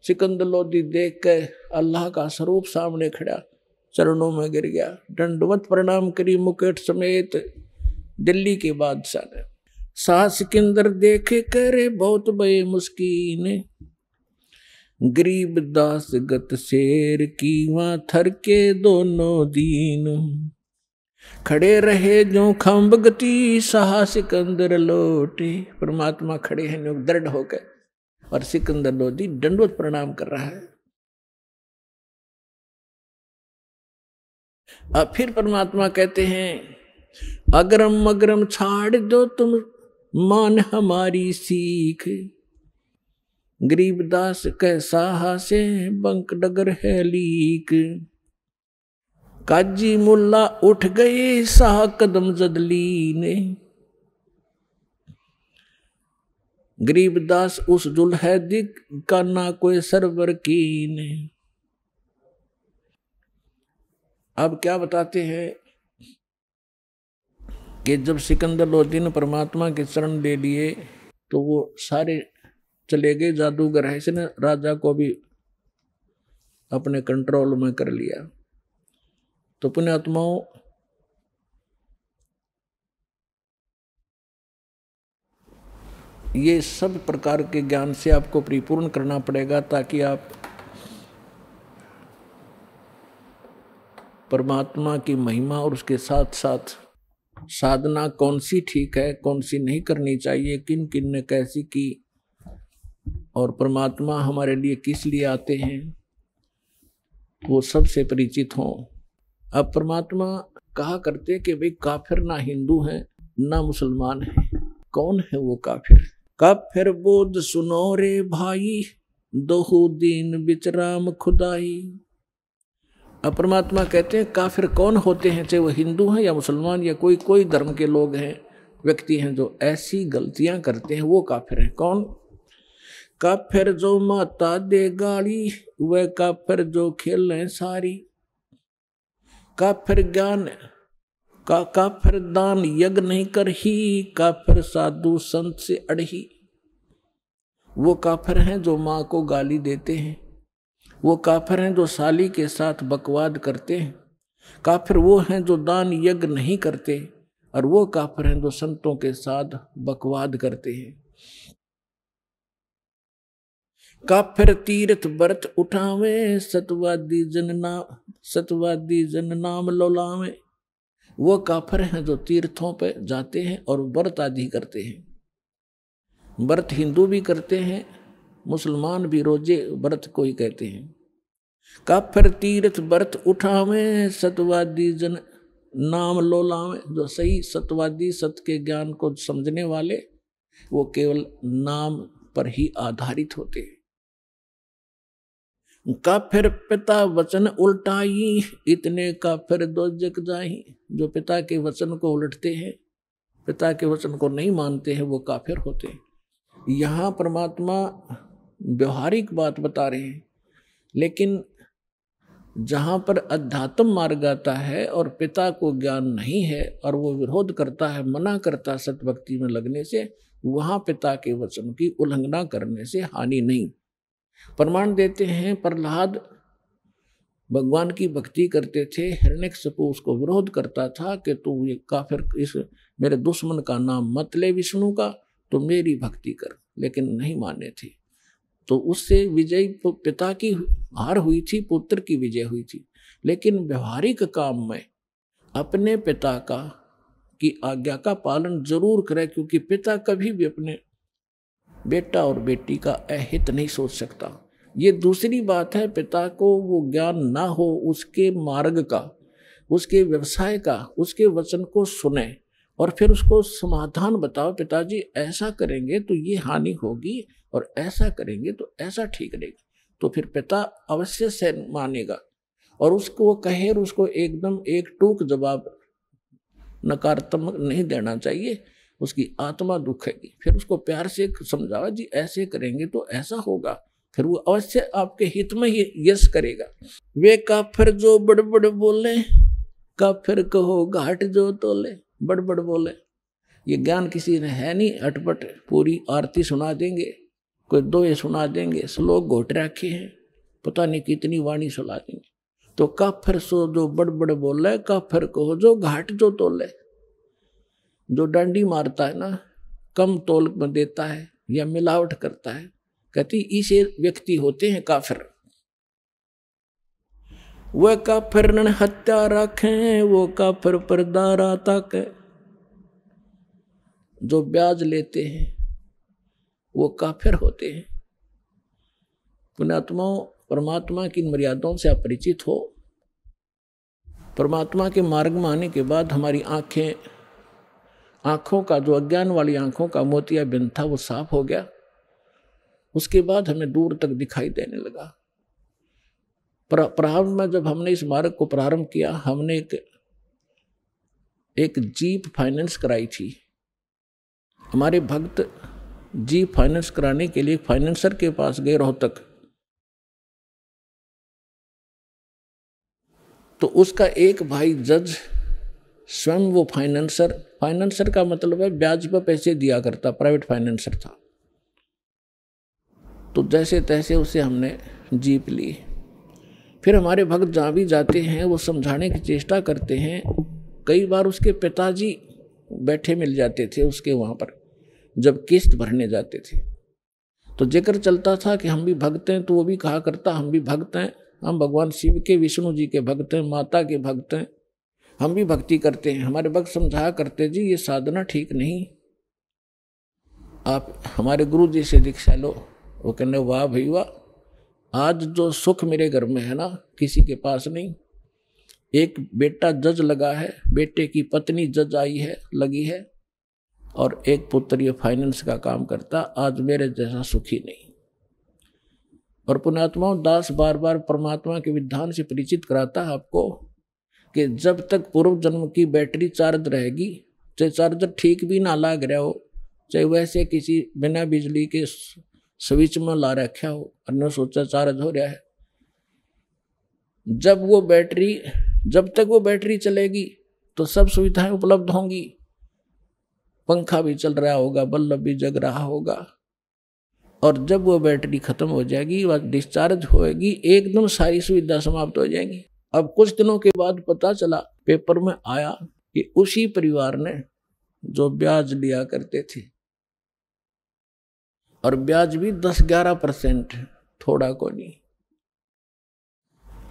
सिकंदर लोधी देख के अल्लाह का स्वरूप सामने खड़ा, चरणों में गिर गया, दंडवत प्रणाम करी मुकुट समेत दिल्ली के बादशाह ने। शाह सिकंदर देखे करे बहुत बड़े मुस्कीन। गरीबदास गत शेर की वहाँ थर के दोनों दीन। खड़े रहे जो खम्ब गति शाह सिकंदर लौटे। परमात्मा खड़े हैं दृढ़ होकर और सिकंदर लोधी दंडवत प्रणाम कर रहा है। अब फिर परमात्मा कहते हैं अगरम मगरम छाड़ दो तुम मान हमारी सीख। गरीबदास कैसा से बंक डगर है लीक। काजी मुल्ला उठ गए शाह कदम जदली ने। गरीबदास उस जुल्हैदी का ना कोई सरवर की ने। अब क्या बताते हैं कि जब सिकंदर लोधी ने परमात्मा के चरण ले लिए तो वो सारे चले गए। जादूगर है, इसने राजा को भी अपने कंट्रोल में कर लिया। तो पुण्यात्माओं, ये सब प्रकार के ज्ञान से आपको परिपूर्ण करना पड़ेगा ताकि आप परमात्मा की महिमा और उसके साथ साथ साधना कौन सी ठीक है, कौन सी नहीं करनी चाहिए, किन किन ने कैसी की और परमात्मा हमारे लिए किस लिए आते हैं, वो सबसे परिचित हों। अब परमात्मा कहा करते कि भाई काफिर ना हिंदू हैं ना मुसलमान हैं। कौन है वो काफिर? काफिर बोध सुनो रे भाई, दोहु दीन बिचराम खुदाई। अब परमात्मा कहते हैं काफिर कौन होते हैं, चाहे वो हिंदू हैं या मुसलमान या कोई धर्म के लोग हैं, व्यक्ति हैं जो ऐसी गलतियां करते हैं, वो काफिर हैं। कौन? काफिर जो माता दे गाली, वह काफिर जो खेलें सारी। काफिर ज्ञान काफिर दान यज्ञ नहीं कर ही, काफिर साधु संत से अड़ही। वो काफिर हैं जो माँ को गाली देते हैं, वो काफिर हैं जो साली के साथ बकवाद करते हैं, काफिर वो हैं जो दान यज्ञ नहीं करते, और वो काफिर हैं जो संतों के साथ बकवाद करते हैं। काफिर तीर्थ व्रत उठावे, सतवादी जन नाम लोलावे। वो काफिर हैं जो तीर्थों पे जाते हैं और व्रत आदि करते हैं। व्रत हिंदू भी करते हैं, मुसलमान भी रोजे व्रत को ही कहते हैं। काफिर तीर्थ व्रत उठावे, सतवादी जन नाम लोलावे। जो सही सतवादी, सत्य के ज्ञान को समझने वाले, वो केवल नाम पर ही आधारित होते हैं। काफिर पिता वचन उल्टाई, इतने काफिर दोजक जाही। जो पिता के वचन को उलटते हैं, पिता के वचन को नहीं मानते हैं, वो काफिर होते हैं। यहाँ परमात्मा व्यवहारिक बात बता रहे हैं, लेकिन जहाँ पर अध्यात्म मार्ग आता है और पिता को ज्ञान नहीं है और वो विरोध करता है, मना करता है सतभक्ति में लगने से, वहाँ पिता के वचन की उल्लंघना करने से हानि नहीं। प्रमाण देते हैं, प्रहलाद भगवान की भक्ति करते थे, हिरण्यकशिपु उसको विरोध करता था कि तू ये काफिर, इस मेरे दुश्मन का नाम मत ले विष्णु का, तो मेरी भक्ति कर, लेकिन नहीं माने थे। तो उससे विजय पिता की हार हुई थी, पुत्र की विजय हुई थी। लेकिन व्यवहारिक काम में अपने पिता का की आज्ञा का पालन जरूर करे, क्योंकि पिता कभी भी अपने बेटा और बेटी का अहित नहीं सोच सकता। ये दूसरी बात है, पिता को वो ज्ञान ना हो उसके मार्ग का, उसके व्यवसाय का, उसके वचन को सुने और फिर उसको समाधान बताओ, पिताजी ऐसा करेंगे तो ये हानि होगी और ऐसा करेंगे तो ऐसा ठीक रहेगा, तो फिर पिता अवश्य से मानेगा। और उसको वो कहे और उसको एकदम एक टूक जवाब नकारात्मक नहीं देना चाहिए, उसकी आत्मा दुखेगी। फिर उसको प्यार से समझावा, जी ऐसे करेंगे तो ऐसा होगा, फिर वो अवश्य आपके हित में ही यश करेगा। वे काफिर जो बड़बड़ बोले, काफिर कहो घाट जो तोले। बड़बड़ बोले, ये ज्ञान किसी ने है नहीं, अटपट पूरी आरती सुना देंगे, कोई दोहे सुना देंगे, श्लोक घोट रखे हैं, पता नहीं कितनी वाणी सुना देंगे। तो काफिर सो जो बड़बड़ बोले, काफिर कहो जो घाट जो तोले। जो डंडी मारता है ना, कम तोल में देता है या मिलावट करता है, कहती इसे व्यक्ति होते हैं काफिर। वह काफिर ने हत्या रखें, वो काफिर पर दारा तक। जो ब्याज लेते हैं वो काफिर होते हैं। पुण्यात्माओं, परमात्मा की मर्यादाओं से आप परिचित हो। परमात्मा के मार्ग में आने के बाद हमारी आंखों का जो अज्ञान वाली आंखों का मोतिया बिंद था वो साफ हो गया। उसके बाद हमें दूर तक दिखाई देने लगा। प्रारंभ में जब हमने इस मार्ग को प्रारंभ किया, हमने एक जीप फाइनेंस कराई थी। हमारे भक्त जीप फाइनेंस कराने के लिए फाइनेंसर के पास गए रोहतक। तो उसका एक भाई जज स्वयं वो फाइनेंसर का मतलब है ब्याज पर पैसे दिया करता, प्राइवेट फाइनेंसर था। तो जैसे तैसे उसे हमने जीप ली। फिर हमारे भक्त जहाँ भी जाते हैं वो समझाने की चेष्टा करते हैं। कई बार उसके पिताजी बैठे मिल जाते थे उसके वहाँ पर जब किस्त भरने जाते थे, तो जिक्र चलता था कि हम भी भक्त हैं, तो वो भी कहा करता हम भी भक्त हैं, हम भगवान शिव के, विष्णु जी के भक्त हैं, माता के भक्त हैं, हम भी भक्ति करते हैं। हमारे भक्त समझाया करते जी ये साधना ठीक नहीं, आप हमारे गुरु जी से दीक्षा लो। वो कहने वाह भाई वाह, आज जो सुख मेरे घर में है ना किसी के पास नहीं। एक बेटा जज लगा है, बेटे की पत्नी जज आई है लगी है, और एक पुत्र ये फाइनेंस का काम करता, आज मेरे जैसा सुखी नहीं। और पुण्यात्माओं, दास बार बार परमात्मा के विधान से परिचित कराता है आपको कि जब तक पूर्व जन्म की बैटरी चार्ज रहेगी, चाहे चार्जर ठीक भी ना लग रहा हो, चाहे वैसे किसी बिना बिजली के स्विच में ला रखा हो और न सोचा चार्ज हो रहा है, जब तक वो बैटरी चलेगी तो सब सुविधाएं उपलब्ध होंगी, पंखा भी चल रहा होगा, बल्ब भी जग रहा होगा। और जब वो बैटरी खत्म हो जाएगी, वह डिस्चार्ज होएगी, एकदम सारी सुविधा समाप्त हो जाएंगी। अब कुछ दिनों के बाद पता चला, पेपर में आया कि उसी परिवार ने जो ब्याज लिया करते थे, और ब्याज भी 10-11%, थोड़ा को नहीं।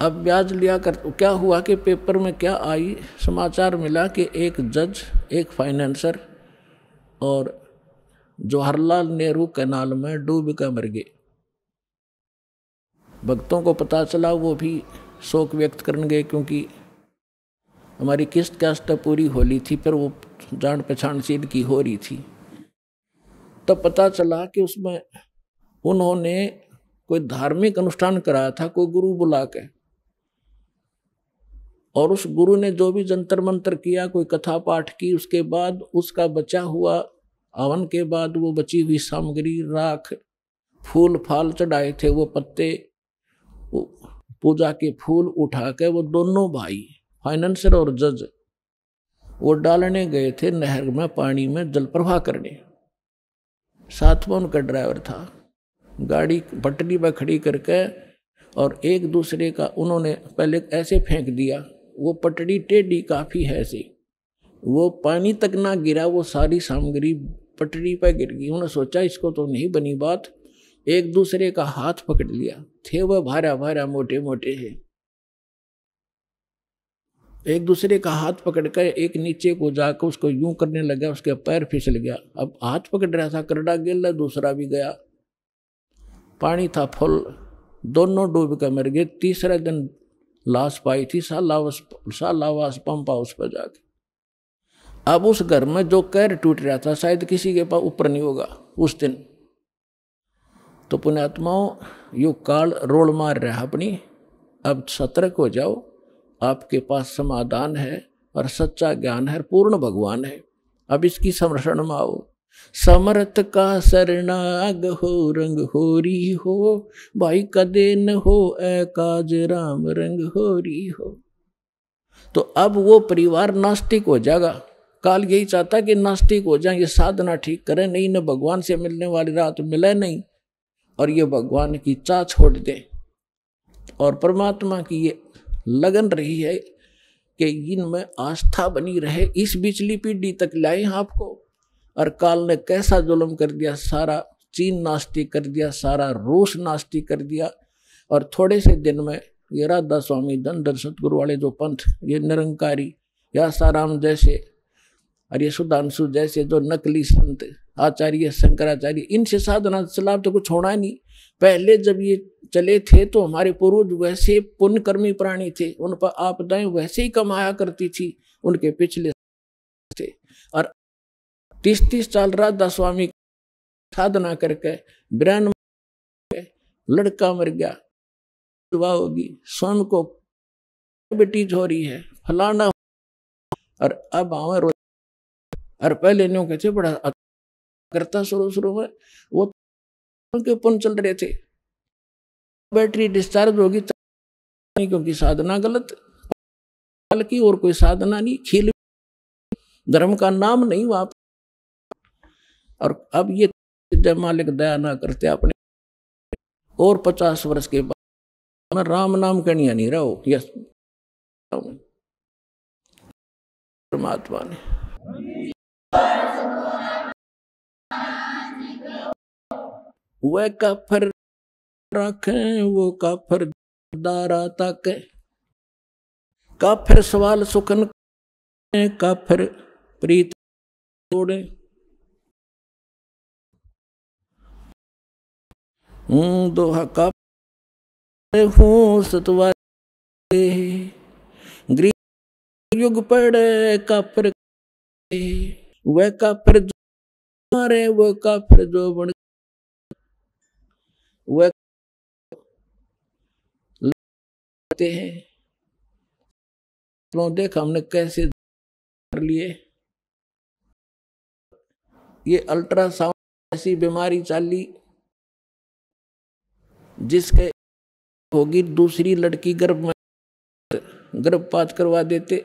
अब ब्याज लिया कर क्या हुआ कि पेपर में क्या आई, समाचार मिला कि एक जज, एक फाइनेंसर और जवाहरलाल नेहरू कैनाल में डूब कर मर गए। भक्तों को पता चला, वो भी शोक व्यक्त करने गए, क्योंकि हमारी किस्त कास्ट पूरी होली थी, फिर वो जान पहचान सीध की हो रही थी। तब पता चला कि उसमें उन्होंने कोई धार्मिक अनुष्ठान कराया था, कोई गुरु बुला के, और उस गुरु ने जो भी जंतर मंतर किया, कोई कथा पाठ की, उसके बाद उसका बचा हुआ हवन के बाद वो बची हुई सामग्री, राख, फूल फाल चढ़ाए थे, वो पत्ते, वो पूजा के फूल उठा के वो दोनों भाई फाइनेंसर और जज वो डालने गए थे नहर में, पानी में जल प्रवाह करने। साथ में उनका ड्राइवर था। गाड़ी पटरी पर खड़ी करके और एक दूसरे का उन्होंने पहले ऐसे फेंक दिया, वो पटड़ी टेढ़ी काफ़ी है ऐसी, वो पानी तक ना गिरा, वो सारी सामग्री पटड़ी पर गिर गई। उन्होंने सोचा इसको तो नहीं बनी बात, एक दूसरे का हाथ पकड़ लिया, थे वह भारा भारा मोटे मोटे है, एक दूसरे का हाथ पकड़कर एक नीचे को जाकर उसको यूं करने लगा, उसके पैर फिसल गया। अब हाथ पकड़ रहा था, करड़ा गिर, दूसरा भी गया, पानी था फुल, दोनों डूब कर मर गए। तीसरे दिन लाश पाई थी सालावास पंप हाउस पर जाके। अब उस घर में जो कैर टूट रहा था, शायद किसी के पास ऊपर नहीं होगा उस दिन। तो पुण्यात्माओं, यो काल रोल मार रहा अपनी, अब सतर्क हो जाओ, आपके पास समाधान है और सच्चा ज्ञान है, पूर्ण भगवान है। अब इसकी संरक्षण में आओ। समर्थ का शरणाग हो, रंग होरी हो, भाई कदे न हो ए काज राम रंग होरी हो। तो अब वो परिवार नास्तिक हो जाएगा। काल यही चाहता कि नास्तिक हो जाए, ये साधना ठीक करें, नहीं न भगवान से मिलने वाली रात मिले नहीं, और ये भगवान की चाह छोड़ दे, और परमात्मा की ये लगन रही है कि इनमें आस्था बनी रहे, इस बिचली पीढ़ी तक लाए आपको। और काल ने कैसा जुल्म कर दिया, सारा चीन नास्तिक कर दिया, सारा रूस नास्तिक कर दिया। और थोड़े से दिन में ये राधा स्वामी धनधर सतगुरु वाले जो पंथ, ये निरंकारी या साराम जैसे और ये सुधांशु जैसे जो नकली संत आचार्य शंकराचार्य, इनसे साधना चलाव तो कुछ होना नहीं। पहले जब ये चले थे तो हमारे पूर्वज वैसे पुण्यकर्मी प्राणी थे, उन पर आपदाएं वैसे ही कमाया करती थी, उनके पिछले थे। और 30-30 साल राधा स्वामी साधना करके 92 लड़का मर गया, दुआ होगी, स्वयं को बेटीज हो रही है, फलाना, और अब आवे रो। और पहले न्यों कहते बड़ा करता, शुरू में वो उनके पुण्य चल रहे थे, बैटरी डिस्चार्ज होगी क्योंकि साधना गलत की, और कोई साधना नहीं, खील धर्म का नाम नहीं वहां। और अब ये जब मालिक दया ना करते अपने, और 50 वर्ष के बाद मैं राम नाम कनिया नहीं रहो। यस, परमात्मा ने वह काफर रखें, वो काफर दारा तक, काफिर सवाल सुखन, काफिर प्रीत तोड़े। दोहा काफिर हूँ सतवारे, गरीब युग पड़े काफिर, वह काफिर जो मारे, वह काफिर जो बन, वह लगते हैं। तो देख हमने कैसे कर लिए। ये अल्ट्रासाउंड ऐसी बीमारी चाली जिसके होगी दूसरी लड़की गर्भ में गर्भपात करवा देते।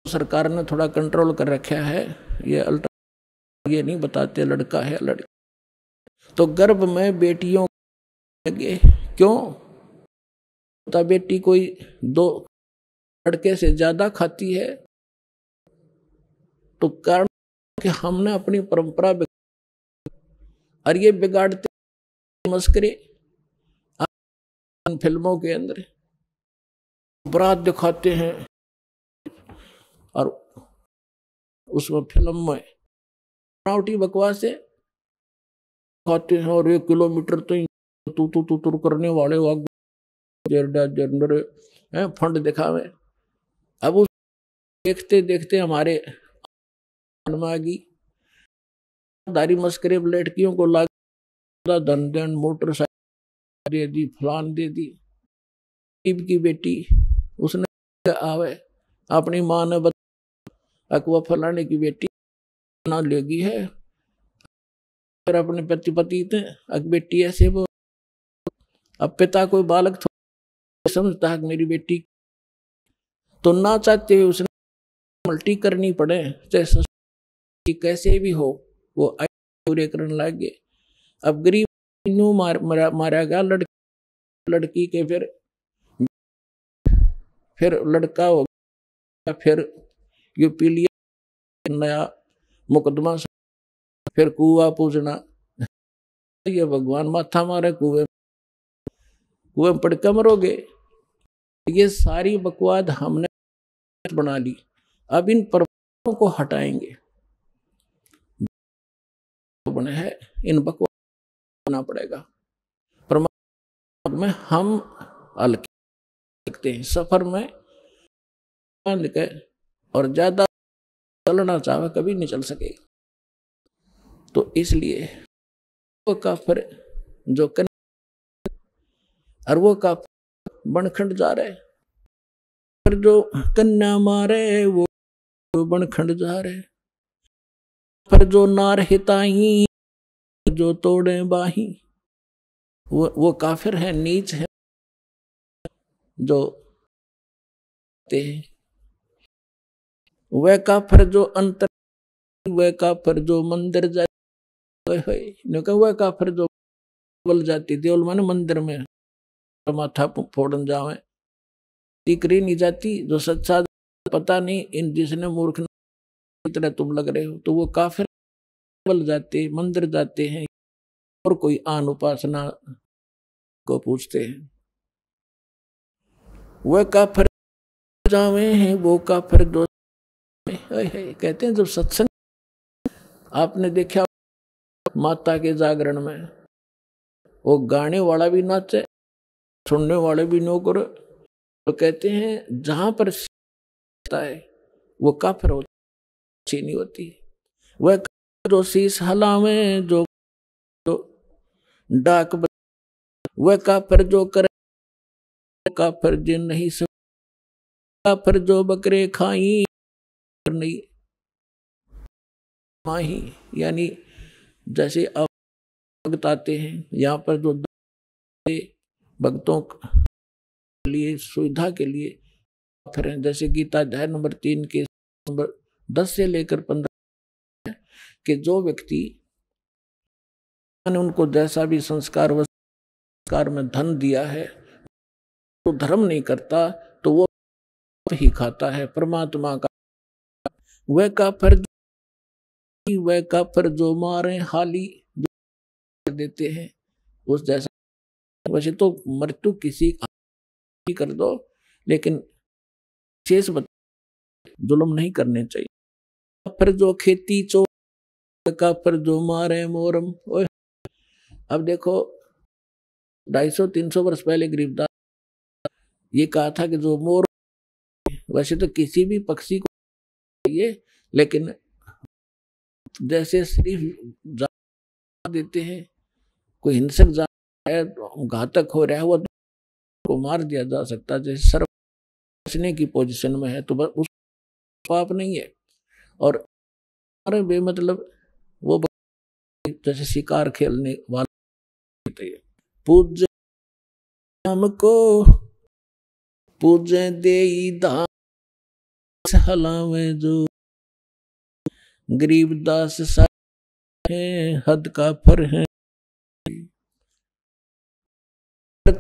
सरकार ने थोड़ा कंट्रोल कर रखा है। ये अल्ट्रा ये नहीं बताते लड़का है लड़की। तो गर्भ में बेटियों लगे क्यों? तो बेटी कोई 2 लड़के से ज्यादा खाती है, तो कारण कि हमने अपनी परंपरा और ये बिगाड़ते मस्करे फिल्मों के अंदर बरात दिखाते हैं और उसमें फिल्म में बनावटी बकवास है खाते हैं और 1 किलोमीटर तो तू करने वाले फंड दिखावे। अब उस देखते देखते हमारे मागी दारी मस्करे लड़कियों को लाग धन धन मोटरसाइकिल दे दी, फलान दे दी। की बेटी उसने आवे अपनी माँ ने अकवा फलाने की बेटी ना लेगी है, फिर अपने पति थे अक बेटी ऐसे वो। अब पिता कोई बालक समझता है मेरी बेटी, तो ना चाहते हुए उसने मल्टी करनी पड़े, चाहे कैसे भी हो वो पूरे करने लग गए। अब गरीब मारा गया लड़की के, फिर लड़का हो गया, फिर यूपी लिया नया मुकदमा, फिर कुआ पूजना। ये भगवान माथा मारे कुएं में पड़ के मरोगे। ये सारी बकवाद हमने बना ली। अब इन परंपराओं को हटाएंगे, बने है इन बकवाद बना पड़ेगा। परमात्मा में हम हल्के सकते हैं, सफर में और ज्यादा चलना चाहे कभी नहीं चल सके। तो इसलिए वो काफिर जो और वो काफिर बनखंड जा रहे, पर जो कन्या मारे वो बनखंड जा रहे, पर जो नार हिताई जो तोड़े बाही वो काफिर है, नीच है। जो वह काफिर जो अंतर, वह काफिर जो मंदिर जाए, वह काफिर जो देवल जाती, देवल माने मंदिर में माथा फोड़न जावे, टिकरी नहीं जाती। जो सच्चा पता नहीं इन जिसने मूर्ख तरह तुम लग रहे हो, तो वो काफिर देवल जाते, मंदिर जाते हैं और कोई आन उपासना को पूछते हैं। वह काफिर जावे हैं, वो काफिर दो कहते हैं। जब सत्संग आपने देखा माता के जागरण में, वो गाने वाला भी नाचे, सुनने वाले भी नो करे, तो कहते हैं जहां पर है वो काफिर होती नहीं होती। वह जो शीश हलावे, जो डाक, वह काफिर जो करे, काफिर जिन नहीं सब, काफिर जो बकरे खाई नहीं माही। यानी जैसे आप भक्त आते हैं यहाँ पर, जो भक्तों के लिए सुविधा के लिए काफिर हैं। जैसे गीता अध्याय नंबर 3 के नंबर 10 से लेकर 15 के जो व्यक्ति उनको जैसा भी संस्कार में धन दिया है, तो धर्म नहीं करता तो वो ही खाता है परमात्मा का। वह काफिर जो मारे हाली देते हैं उस जैसा। वैसे तो मृत्यु किसी की कर दो, लेकिन शेष जुल्म नहीं करने चाहिए। काफिर जो खेती चो, काफिर जो मारे मोरम। अब देखो 250-300 वर्ष पहले गरीबदास ये कहा था कि जो मोर, वैसे तो किसी भी पक्षी को चाहिए, लेकिन जैसे सिर्फ देते हैं, कोई हिंसक जानवर है, घातक हो रहा है, वो को मार दिया जा सकता है। जैसे सर्प बचने की पोजीशन में है तो उस पाप नहीं है। और बेमतलब वो जैसे शिकार खेलने वाले पूज हमको पूजे देई दास हलावे जो गरीबदास सा है हद का फर है।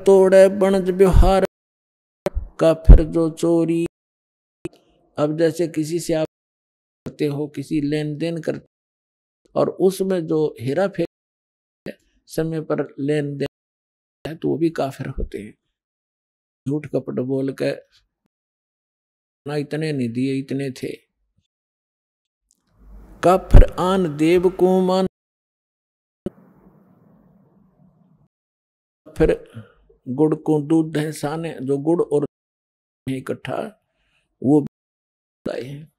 तोड़े बनज व्यवहार का फिर जो चोरी। अब जैसे किसी से आप करते हो, किसी लेन देन करते और उसमें जो हेरा फेर समय पर लेन देन है तो वो भी काफिर होते हैं। झूठ कपट बोल के ना इतने नहीं दिए, इतने थे। काफिर आन देव को मान, फिर गुड़ को दूध है साने, जो गुड़ और इकट्ठा वो भी है।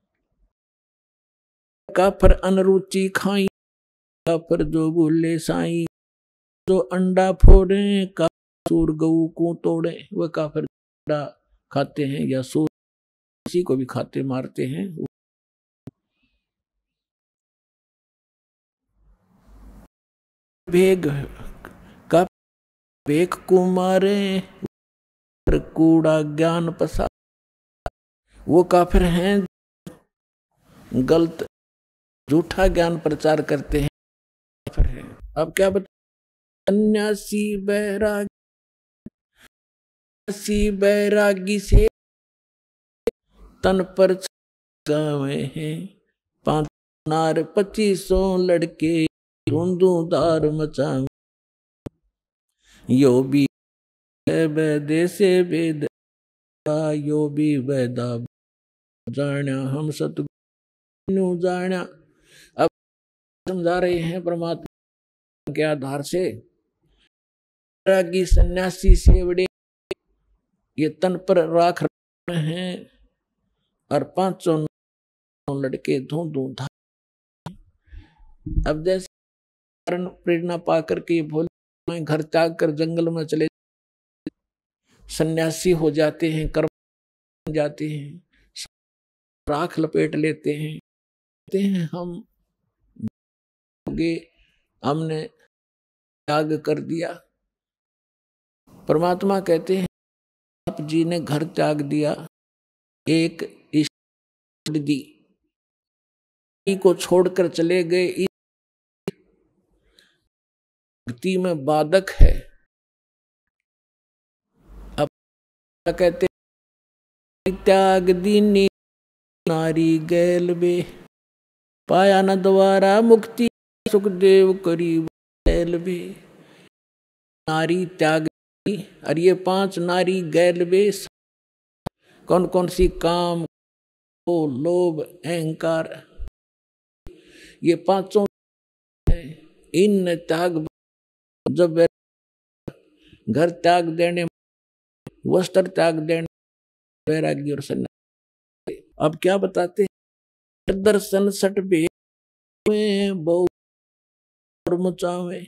काफिर अनरुचि खाई, काफिर जो बोले साई, जो अंडा फोड़े का सूर गऊ को तोड़े। वह काफिर अंडा खाते हैं या सूर किसी को भी खाते मारते हैं। भेग का भेग को मारे कूड़ा ज्ञान पसा। वो काफिर हैं गलत झूठा ज्ञान प्रचार करते हैं, काफिर हैं। अब क्या बता, सन्यासी बैरागी से तन पर गावे हैं। 5 नार 2500 लड़के धुंधुदार मचावे। यो भी वेदे से वेद यो भी वेदा जाण्या हम सतगुरु जाण्या। अब समझा रहे हैं परमात्मा के आधार से। रागी सन्यासी सेवड़े ये तन पर राख रहे हैं और 500 लड़के धुंधुधार। अब जैसे प्रेरणा पाकर के भोले घर त्याग कर जंगल में चले सन्यासी हो जाते हैं, कर्म जाते हैं, राख लपेट लेते हैं, कहते हैं हमने त्याग कर दिया। परमात्मा कहते हैं आप जी ने घर त्याग दिया, एक ईश्वर दी को छोड़कर चले गए, भक्ति में बाधक है। अब कहते त्याग दीनी नारी गैल बे, पाया न द्वारा मुक्ति सुखदेव करीब गैल बे। नारी त्याग दी, और ये 5 नारी गैल बे कौन कौन सी? काम, लोभ, अहंकार, ये 5 इन त्याग। जब घर त्याग देने, वस्त्र त्याग देने वैराग्य और सन्यासी। अब क्या बताते हैं? दर्शन सट बे और मुचावे।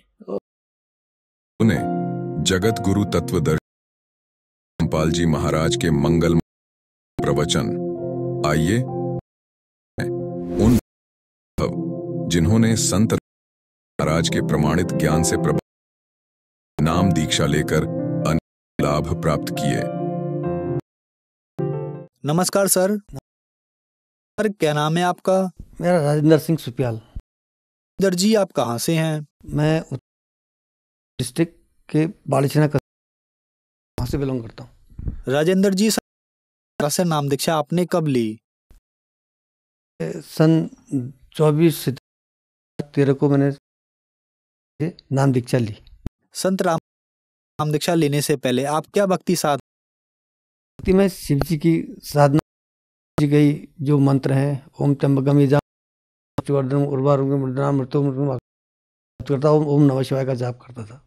उन्हें जगत गुरु तत्वदर्शी रामपाल जी महाराज के मंगल प्रवचन। आइए उन जिन्होंने संत महाराज के प्रमाणित ज्ञान से नाम दीक्षा लेकर अनेक लाभ प्राप्त किए। नमस्कार सर। सर क्या नाम है आपका? मेरा राजेंद्र सिंह सुपियाल। राजेंद्र जी आप कहाँ से हैं? मैं डिस्ट्रिक्ट के बाड़ीछना वहाँ से बिलोंग करता हूँ। राजेंद्र जी, से नाम दीक्षा आपने कब ली? सन 24 सितंबर 13 को मैंने नाम दीक्षा ली। संत नाम दीक्षा लेने से पहले आप क्या भक्ति साधना? मैं शिव जी की साधना जी गई, जो मंत्र हैं ओम त्र्यंबकम यजामहे उर्वारुकम मृत्युंजयम् मृत्युंजयम् करता हूँ, ओम नमः शिवाय का जाप करता था।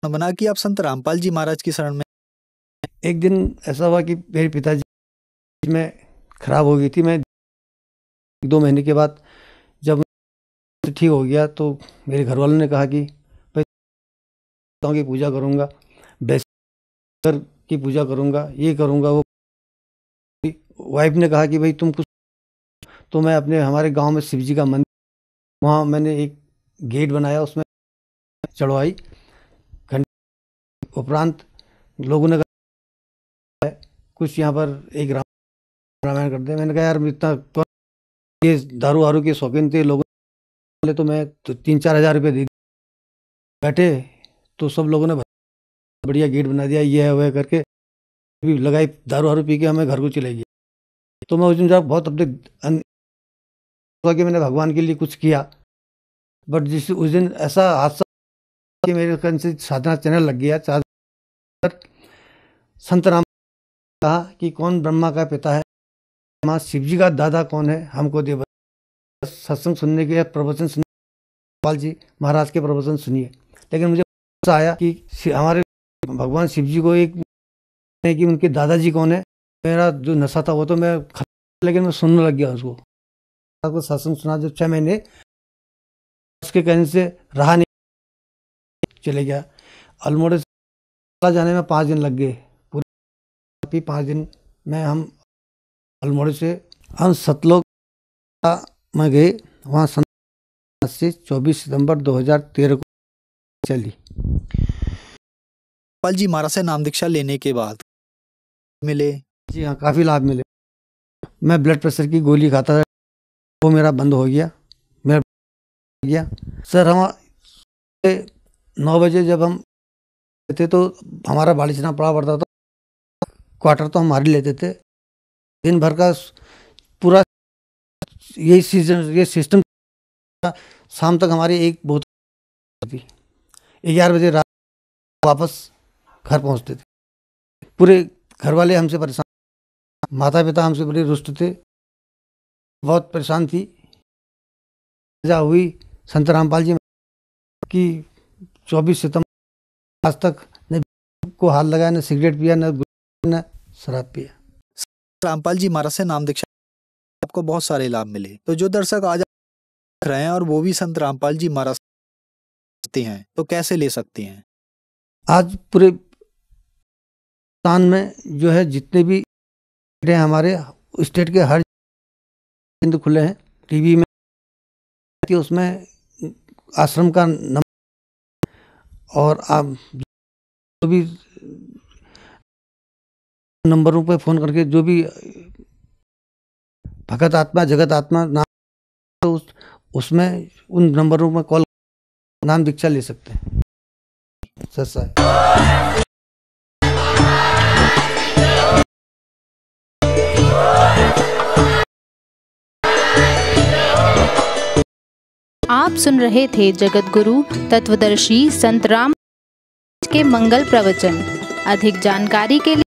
बना कि आप संत रामपाल जी महाराज की शरण में। एक दिन ऐसा हुआ कि मेरे पिताजी में खराब हो गई थी। मैं 2 महीने के बाद जब ठीक हो गया तो मेरे घर वालों ने कहा कि भाई की पूजा करूँगा, बैसर की पूजा करूँगा, ये करूँगा वो। वाइफ ने कहा कि भाई तुम कुछ, तो मैं अपने हमारे गांव में शिव जी का मंदिर, वहाँ मैंने एक गेट बनाया, उसमें चढ़वाई। उपरांत लोगों ने कहा कुछ यहाँ पर एक रामायण करते हैं। मैंने कहा यार इतना, ये दारू वारू के शौकीन थे लोगों ने, तो मैं 3-4 हज़ार रुपये दे बैठे, तो सब लोगों ने बढ़िया गेट बना दिया, ये है वह करके भी लगाई, दारू वारू पी के हमें घर को चले गए। तो मैं उस दिन जब बहुत अपने कि मैंने भगवान के लिए कुछ किया, बट जिस उस दिन ऐसा हादसा कि मेरे कन से साधना चैनल लग गया। संत राम कहा कि कौन ब्रह्मा का पिता है, माँ शिव जी का दादा कौन है, हमको दे। सत्संग सुनने के, प्रवचन सुनने, रामपाल जी महाराज के प्रवचन सुनिए। लेकिन मुझे गुस्सा आया कि हमारे भगवान शिव जी को एक कि उनके दादाजी कौन है। मेरा जो नशा था वो तो मैं, लेकिन मैं सुनने लग गया उसको। आपको सत्संग सुना जब 6 महीने, उसके कहने से रहा नहीं, चले गया। अल्मोड़े से जाने में 5 दिन लग गए, पूरे 5 दिन में हम अल्मोड़े से हम सतलोक में गए। वहाँ से 24 सितंबर 2013 को चली। पाल जी महाराज से नाम दीक्षा लेने के बाद मिले? जी हाँ, काफ़ी लाभ मिले। मैं ब्लड प्रेशर की गोली खाता था, वो मेरा बंद हो गया, मेरा गया। सर हम 9 बजे जब हम थे तो हमारा बाड़ी चना पड़ा पड़ता था, क्वार्टर तो हमारे लेते थे। दिन भर का पूरा यही सीजन, ये सिस्टम, शाम तक हमारी एक बोतल थी। 11 बजे रात वापस घर पहुंचते थे। पूरे घर वाले हमसे परेशान, माता पिता हमसे बड़े रुष्ट थे, बहुत परेशान थी। हुई संत रामपाल जी की 24 सितंबर आज तक न को हाथ लगाया, न सिगरेट पिया, न शराब पिया। रामपाल जी महाराज से नाम दीक्षा आपको बहुत सारे लाभ मिले, तो जो दर्शक आज रहे हैं और वो भी संत रामपाल जी महाराज हैं तो कैसे ले सकते हैं? आज पूरे हिंदुस्तान में जो है जितने भी हमारे स्टेट के हर केंद्र खुले हैं, टीवी में कि उसमें आश्रम का नंबर, और आप जो भी नंबरों पर फोन करके जो भी भगत आत्मा जगत आत्मा नाम, तो उसमें उन नंबरों में कॉल नाम दीक्षा ले सकते हैं। सच्चा आप सुन रहे थे जगत गुरु तत्वदर्शी संत राम के मंगल प्रवचन। अधिक जानकारी के लिए